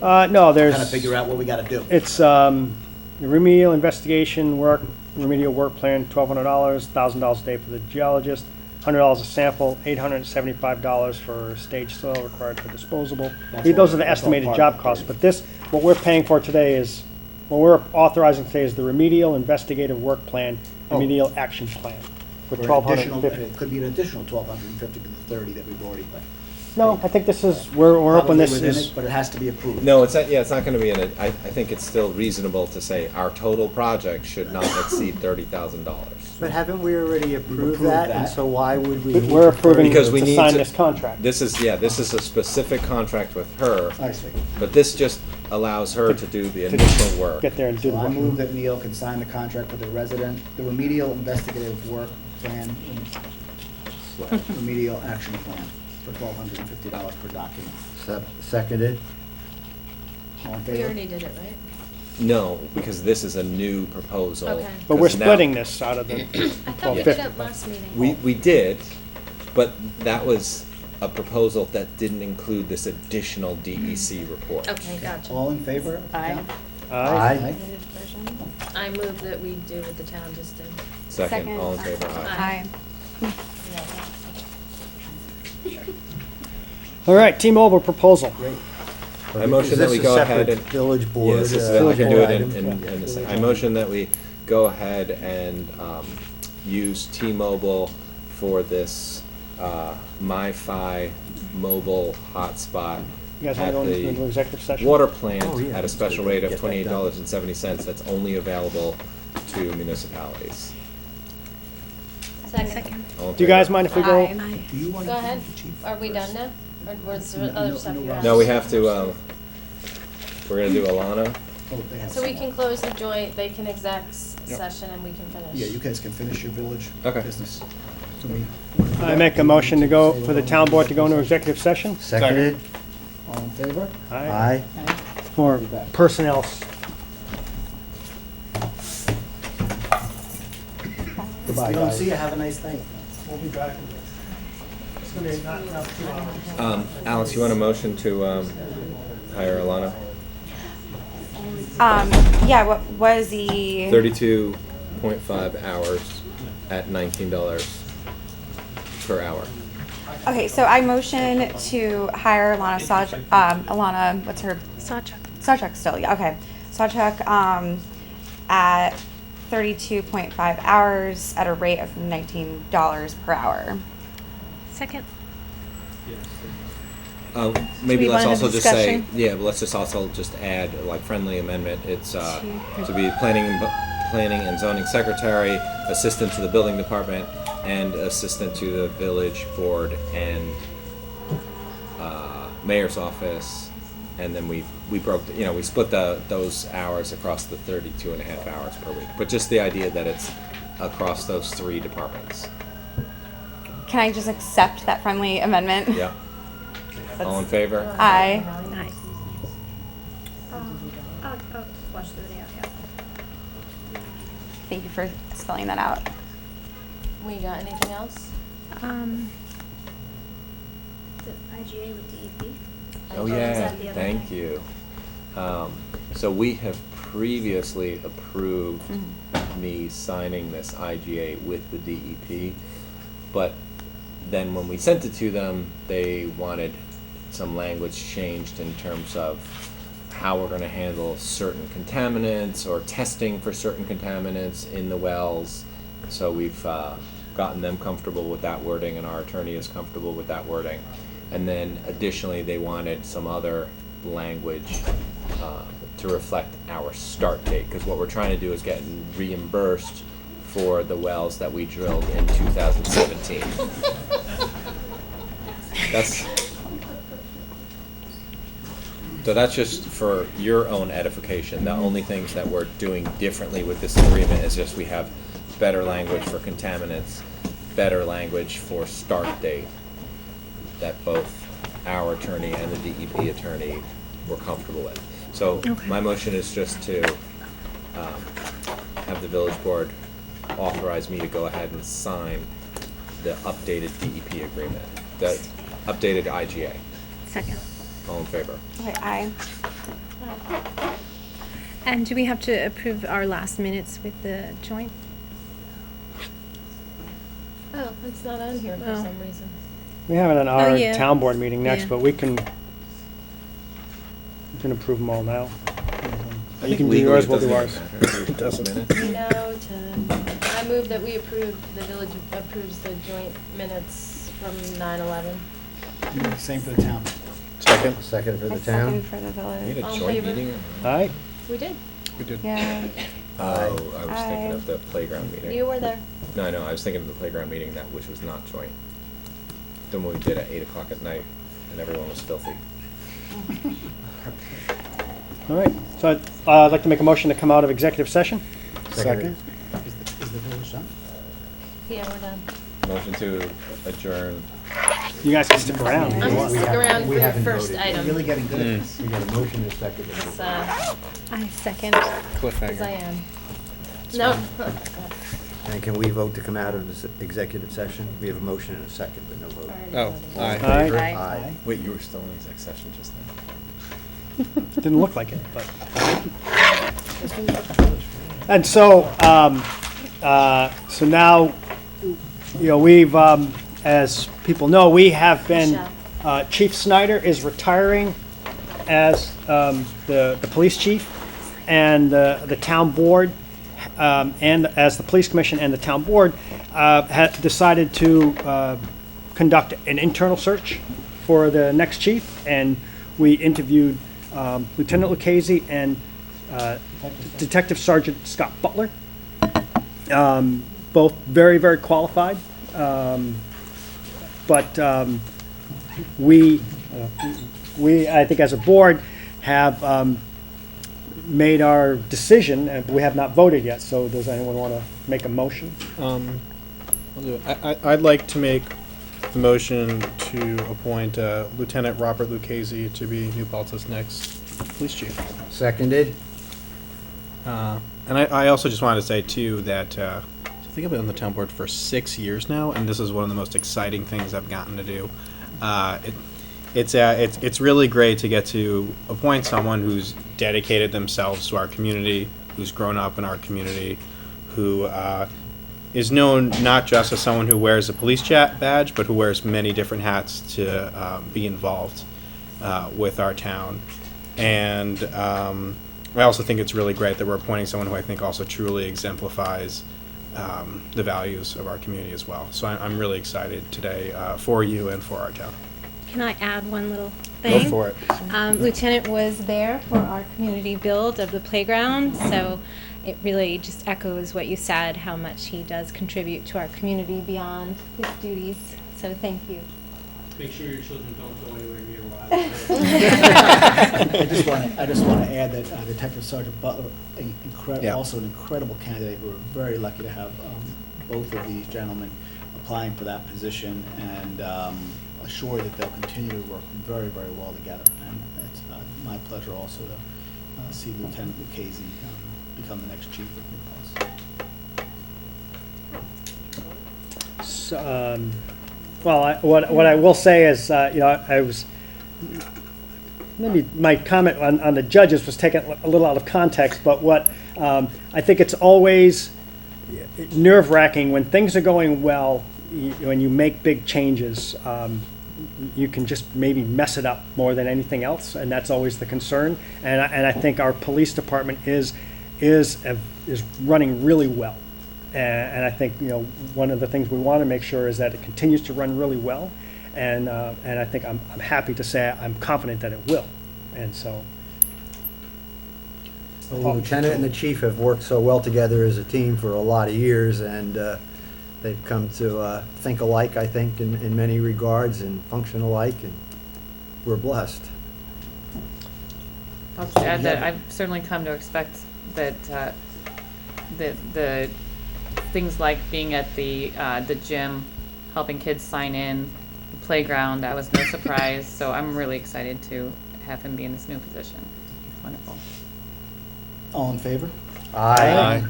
no, there's. Kinda figure out what we gotta do. It's, the remedial investigation work, remedial work plan, $1,200, $1,000 a day for the geologist, $100 a sample, $875 for stage soil required for disposable. That's Those all- are the that's all estimated part job of it. costs, but this, what we're paying for today is, what we're authorizing today is the remedial investigative work plan, Oh. remedial action plan for For an additional- $1,250. It could be an additional $1,250 to the 30 that we've already paid. No, I think this is, we're hoping Probably this within is, it, but it has to be approved. no, it's not, yeah, it's not gonna be I think it's still reasonable to say our total project should not exceed $30,000. But haven't we already approved approved that? And that. so why would we? we're approving Because we to need sign to- this contract. This is a specific contract with her, I see. but this just allows her to do the initial work. Get there and do So the I work. move that Neil can sign the contract for the remedial investigative work plan / remedial action plan for $1,250 per document. Seconded. All in We favor? already did it, right? No, because this is a new proposal. Okay. But we're 'Cause now- splitting this out of the I thought we did 1250. it last meeting. We did, but that was, a proposal that didn't include this additional DEC report. Okay, gotcha. All in favor? of the Aye. town? Aye. I move that we do what the town just did. Second, all in favor? Aye. All right, T-Mobile proposal. Great. I motion that we go ahead and. Village board. Yes, this is I can do it in a second. I motion that we go ahead and use T-Mobile for this MiFi mobile hotspot You guys want to at go into the executive session? water plant Oh, yeah, at a let's special get rate of that done. $28.70 that's only available to municipalities. Second. All in Do you guys favor? mind if we go? Do you want to? Go ahead. Are we done now? Or was there No, other no, stuff no, you Rob. had? No, we have to, we're gonna do Alana. Oh, they have So we some. can close the joint, they can exec session and we can finish. Yeah, you guys can finish your village Okay. business. So we- I make a motion to go, for the town board to go into executive session Seconded? All in favor? Aye. for personnel. If I don't see you, have a nice night. We'll be back. It's gonna be not enough 2 hours. Alex, you want a motion to hire Alana? Yeah, what was the? 32.5 hours at $19 per hour. Okay, so I motion to hire Alana Alana, what's her? Sawchuk still, yeah, okay. Sawchuk, at 32.5 hours at a rate of $19 per hour. Second. Maybe we let's want to also just say, discussion? yeah, but let's just also just add like friendly amendment. It's to be planning and zoning secretary, assistant to the building department, and assistant to the village board and mayor's office. And then we broke, we split those hours across the 32.5 hours per week. But just the idea that it's across those 3 departments. Can I just accept that friendly amendment? Yeah. All in favor? Aye. Aye. I'll watch the video, yeah. Thank you for spelling that out. We got anything else? The IGA with DEP. Oh, was yeah, that the other thank day? you. So we have previously approved me signing this IGA with the DEP, but then when we sent it to them, they wanted some language changed in terms of how we're gonna handle certain contaminants or testing for certain contaminants in the wells. So we've gotten them comfortable with that wording, and our attorney is comfortable with that wording. And then additionally, they wanted some other language to reflect our start date, because what we're trying to do is get reimbursed for the wells that we drilled in 2017. So that's just for your own edification. The only things that we're doing differently with this agreement is just we have better language for contaminants, better language for start date, that both our attorney and the DEP attorney were comfortable with. So my motion is just to have the village board authorize me to go ahead and sign the updated DEP agreement, the updated IGA. Second. All in favor? Okay, aye. And do we have to approve our last minutes with the joint? Oh, it's not on here for Oh. some reason. We have it on our yeah. town board meeting next, Yeah. but we can approve them all now. I You think can do legally yours, it we'll do doesn't ours. even matter. It doesn't. Minutes. We know I move that we approve, the village approves the joint minutes from 9/11. Same for the town. Second. Second for I the second town? for the You village. had a All in joint favor? meeting? Aye? We did. Yeah. Oh, I was thinking Aye. of the playground meeting. You were there. No, I was thinking of the playground meeting which was not joint. The one we did at 8 o'clock at night, and everyone was filthy. All right, so I'd like to make a motion to come out of executive session. Second. Is the village done? Yeah, we're done. Motion to adjourn. You guys can stick around. I'm gonna stick around for we your haven't first voted. You're item. really getting good at this. We got a motion and a second. It's, I second. because I am. No. And can we vote to come out of this executive session? We have a motion and a second, but no vote. Oh, aye. Aye. Aye. Wait, you were still in exec session just now? Didn't look like it, but. And so, so now, we've, as people know, we have been, Chief Snyder is retiring as the police chief, and the town board, and as the police commission and the town board, had decided to conduct an internal search for the next chief, and we interviewed Lieutenant Lucchese and Detective Sergeant Scott Butler, both very, very qualified. But we, I think as a board, have made our decision, and we have not voted yet, so does anyone want to make a motion? I'll do it. I'd like to make the motion to appoint Lieutenant Robert Lucchese to be New Paltz's next police chief. Seconded. And I also just wanted to say, too, that I think I've been on the town board for 6 years now, and this is one of the most exciting things I've gotten to do. It's really great to get to appoint someone who's dedicated themselves to our community, who's grown up in our community, who is known not just as someone who wears a police badge, but who wears many different hats to be involved with our town. And I also think it's really great that we're appointing someone who I think also truly exemplifies the values of our community as well. So I'm really excited today for you and for our town. Can I add one little thing? Go for it. Lieutenant was there for our community build of the playground, so it really just echoes what you said, how much he does contribute to our community beyond his duties. So thank you. Make sure your children don't go anywhere near Wild. I just want to add that Detective Sergeant Butler, Yeah. also an incredible candidate. We're very lucky to have both of these gentlemen applying for that position, and assured that they'll continue to work very, very well together. And it's my pleasure also to see Lieutenant Lucchese become the next chief of New Paltz. So, well, what I will say is, I was, maybe my comment on the judges was taken a little out of context, but what I think it's always nerve-wracking when things are going well, when you make big changes. You can just maybe mess it up more than anything else, and that's always the concern. And I think our police department is running really well. And I think one of the things we want to make sure is that it continues to run really well, and I think I'm happy to say I'm confident that it will, and so. Well, the lieutenant and the chief have worked so well together as a team for a lot of years, and they've come to think alike, I think, in many regards, and function alike, and we're blessed. I'll just add that I've certainly come to expect that the things like being at the gym, helping kids sign in, the playground, that was no surprise. So I'm really excited to have him be in this new position. It's wonderful. All in favor? Aye.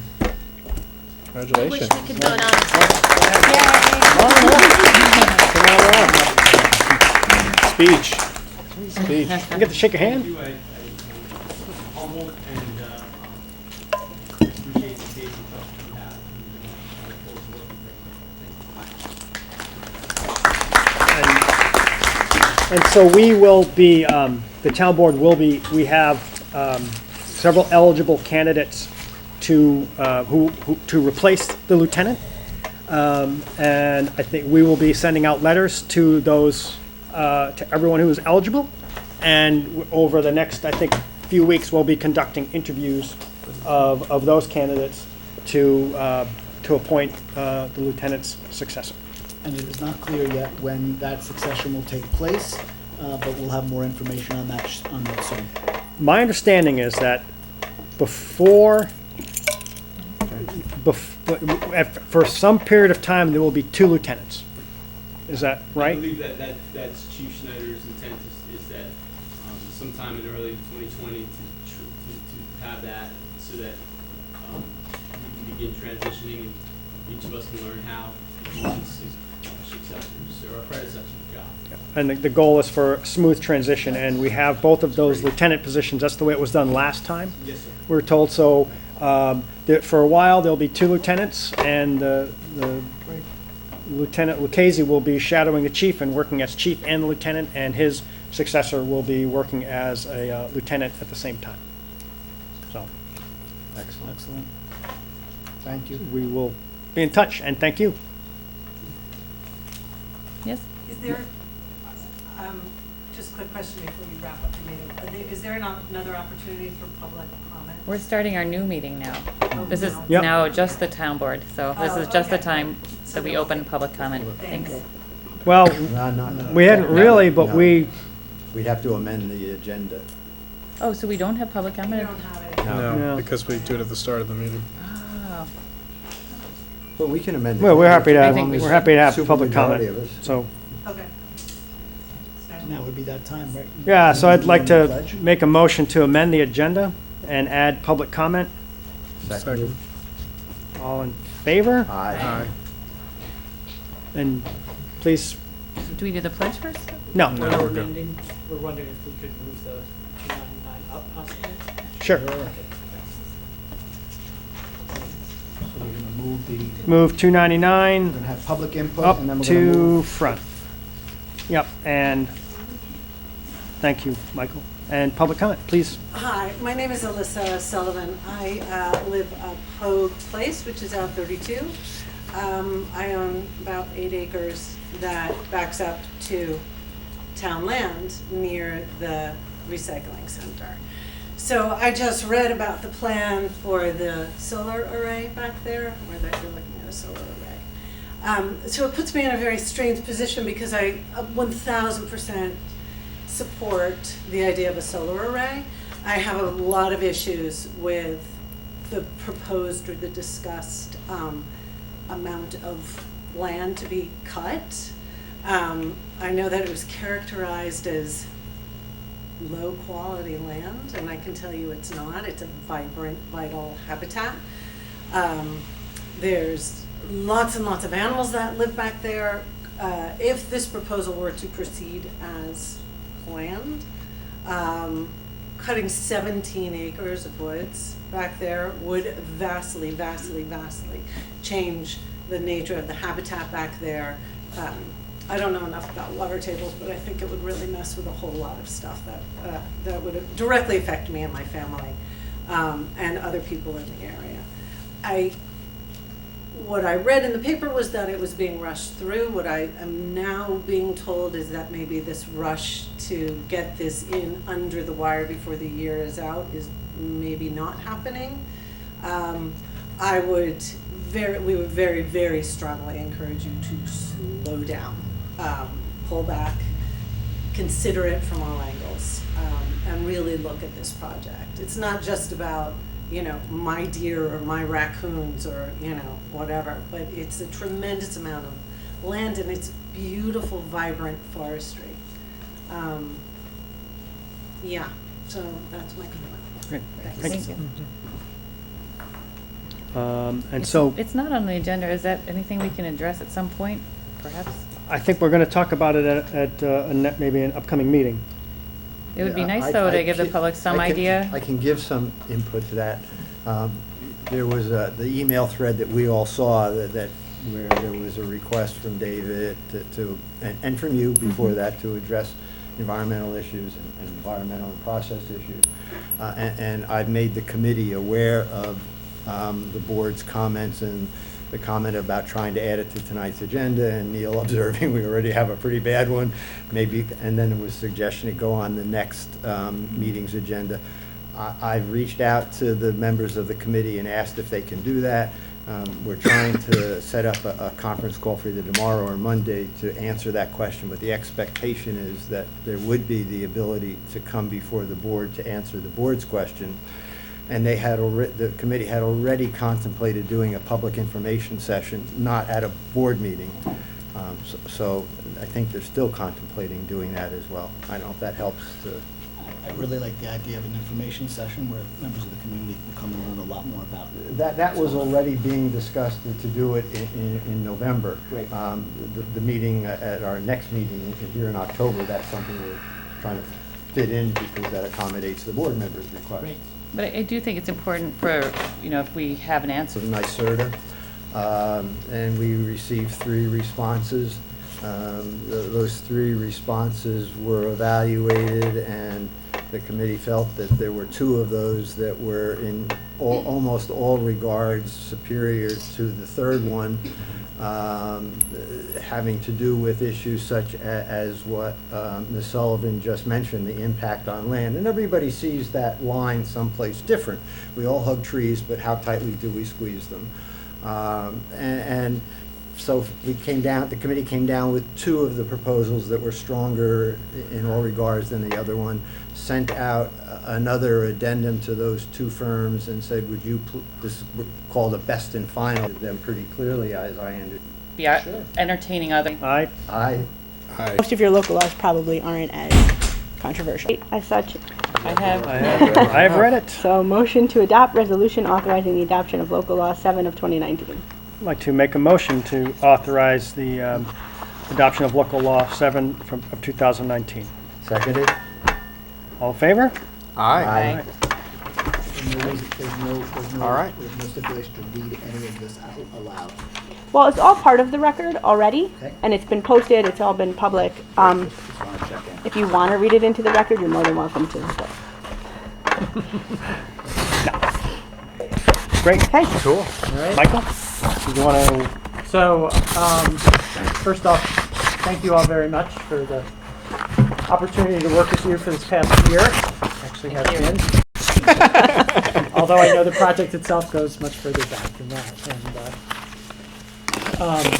Congratulations. Wish we could vote on it. Speech. Speech. You get to shake your hand? I humbled and appreciate the faith and trust you have. I look forward to working with you. And so we will be, the town board will be, we have several eligible candidates to replace the lieutenant. And I think we will be sending out letters to those, to everyone who is eligible. And over the next, I think, few weeks, we'll be conducting interviews of those candidates to appoint the lieutenant's successor. And it is not clear yet when that succession will take place, but we'll have more information on that soon. My understanding is that for some period of time, there will be 2 lieutenants. Is that right? I believe that's Chief Schneider's intent is that sometime in early 2020 to have that so that we can begin transitioning and each of us can learn how to do these successors or our predecessors' job. And the goal is for smooth transition, and we have both of those lieutenant positions. That's the way it was done last time. Yes, sir. We're told, so for a while, there'll be 2 lieutenants, and the Lieutenant Lucchese will be shadowing the chief and working as chief and lieutenant, and his successor will be working as a lieutenant at the same time. So Excellent. Excellent. Thank you. we will be in touch, and thank you. Yes? Is there, just a quick question before you wrap up the meeting. Is there another opportunity for public comment? We're starting our new meeting now. Oh, This is now. Yep. now just the town board, so this Oh, is just the okay. time So that we we'll- open public comment. Thanks. Well, No. we hadn't really, but No. we, We'd have to amend the agenda. Oh, so we don't have public We comment? don't have it. No. No, No. because we do it at the start of the meeting. Oh, But we can amend it. well, we're happy to I have, think we we're happy to have Supermajority public comment. of us. So, Okay. Now would be that time, right? yeah, so I'd like to Pledge? make a motion to amend the agenda and add public comment. Second. All in favor? Aye. And please, do we do the pledge first? no, No, we're good. We're wondering if we could move the 299 up possibly? sure. So we're gonna move the, Move we're 299 gonna have public input up and then we're gonna to move. front. Yep, and thank you, Michael. And public comment, please. Hi, my name is Alyssa Sullivan. I live at Hogue Place, which is out 32. I own about 8 acres that backs up to town land near the recycling center. So I just read about the plan for the solar array back there, or that you're looking at a solar array. So it puts me in a very strange position because I 1000% support the idea of a solar array. I have a lot of issues with the proposed or the discussed amount of land to be cut. I know that it was characterized as low quality land, and I can tell you it's not. It's a vibrant, vital habitat. There's lots and lots of animals that live back there. If this proposal were to proceed as planned, cutting 17 acres of woods back there would vastly, vastly, vastly change the nature of the habitat back there. I don't know enough about water tables, but I think it would really mess with a whole lot of stuff that would directly affect me and my family, and other people in the area. What I read in the paper was that it was being rushed through. What I am now being told is that maybe this rush to get this in under the wire before the year is out is maybe not happening. We would very, very strongly encourage you to slow down, pull back, consider it from all angles, and really look at this project. It's not just about, my deer or my raccoons or, whatever, but it's a tremendous amount of land and it's beautiful, vibrant forestry. Yeah, so that's my comment. Great. Thanks. Thank you. And so It's not on the agenda. Is that anything we can address at some point, perhaps? I think we're going to talk about it at maybe an upcoming meeting. It would be Yeah, nice, though, to give the can- public some I can- idea. I can give some input to that. There was the email thread that we all saw that where there was a request from David and from you before that to address environmental issues and environmental and process issues. And I've made the committee aware of the board's comments and the comment about trying to add it to tonight's agenda, and Neil observing we already have a pretty bad one, maybe, and then there was a suggestion to go on the next meeting's agenda. I've reached out to the members of the committee and asked if they can do that. We're trying to set up a conference call for either tomorrow or Monday to answer that question, but the expectation is that there would be the ability to come before the board to answer the board's question. And the committee had already contemplated doing a public information session, not at a board meeting. So I think they're still contemplating doing that as well. I don't know if that helps to. I really like the idea of an information session where members of the community can come and learn a lot more about it. That was already being discussed to do it in November. Great. The meeting, at our next meeting here in October, that's something we're trying to fit in because that accommodates the board members' request. Great. But I do think it's important for, you know, if we have an answer. Of NYSERDA, and we received 3 responses. Those 3 responses were evaluated, and the committee felt that there were 2 of those that were in almost all regards superior to the third one, having to do with issues such as what Ms. Sullivan just mentioned, the impact on land. And everybody sees that line someplace different. We all hug trees, but how tightly do we squeeze them? And so the committee came down with 2 of the proposals that were stronger in all regards than the other one, sent out another addendum to those 2 firms and said, would you, this is called a best and final, them pretty clearly as I understand. Be entertaining other. Aye. Most of your local laws probably aren't as controversial as such. I have. I have read it. So motion to adopt resolution authorizing the adoption of local law 7 of 2019. I'd like to make a motion to authorize the adoption of local law 7 of 2019. Seconded? All in favor? Aye. All right. There's no stipulation to read any of this out aloud. Well, it's all part of the record already, Okay. and it's been posted, it's all been public. Just want to check in. If you want to read it into the record, you're more than welcome to. But. Great. Okay. Cool. All right. Michael, do you want to? So, first off, thank you all very much for the opportunity to work with you for this past year. Actually has been. Although I know the project itself goes much further back than that. And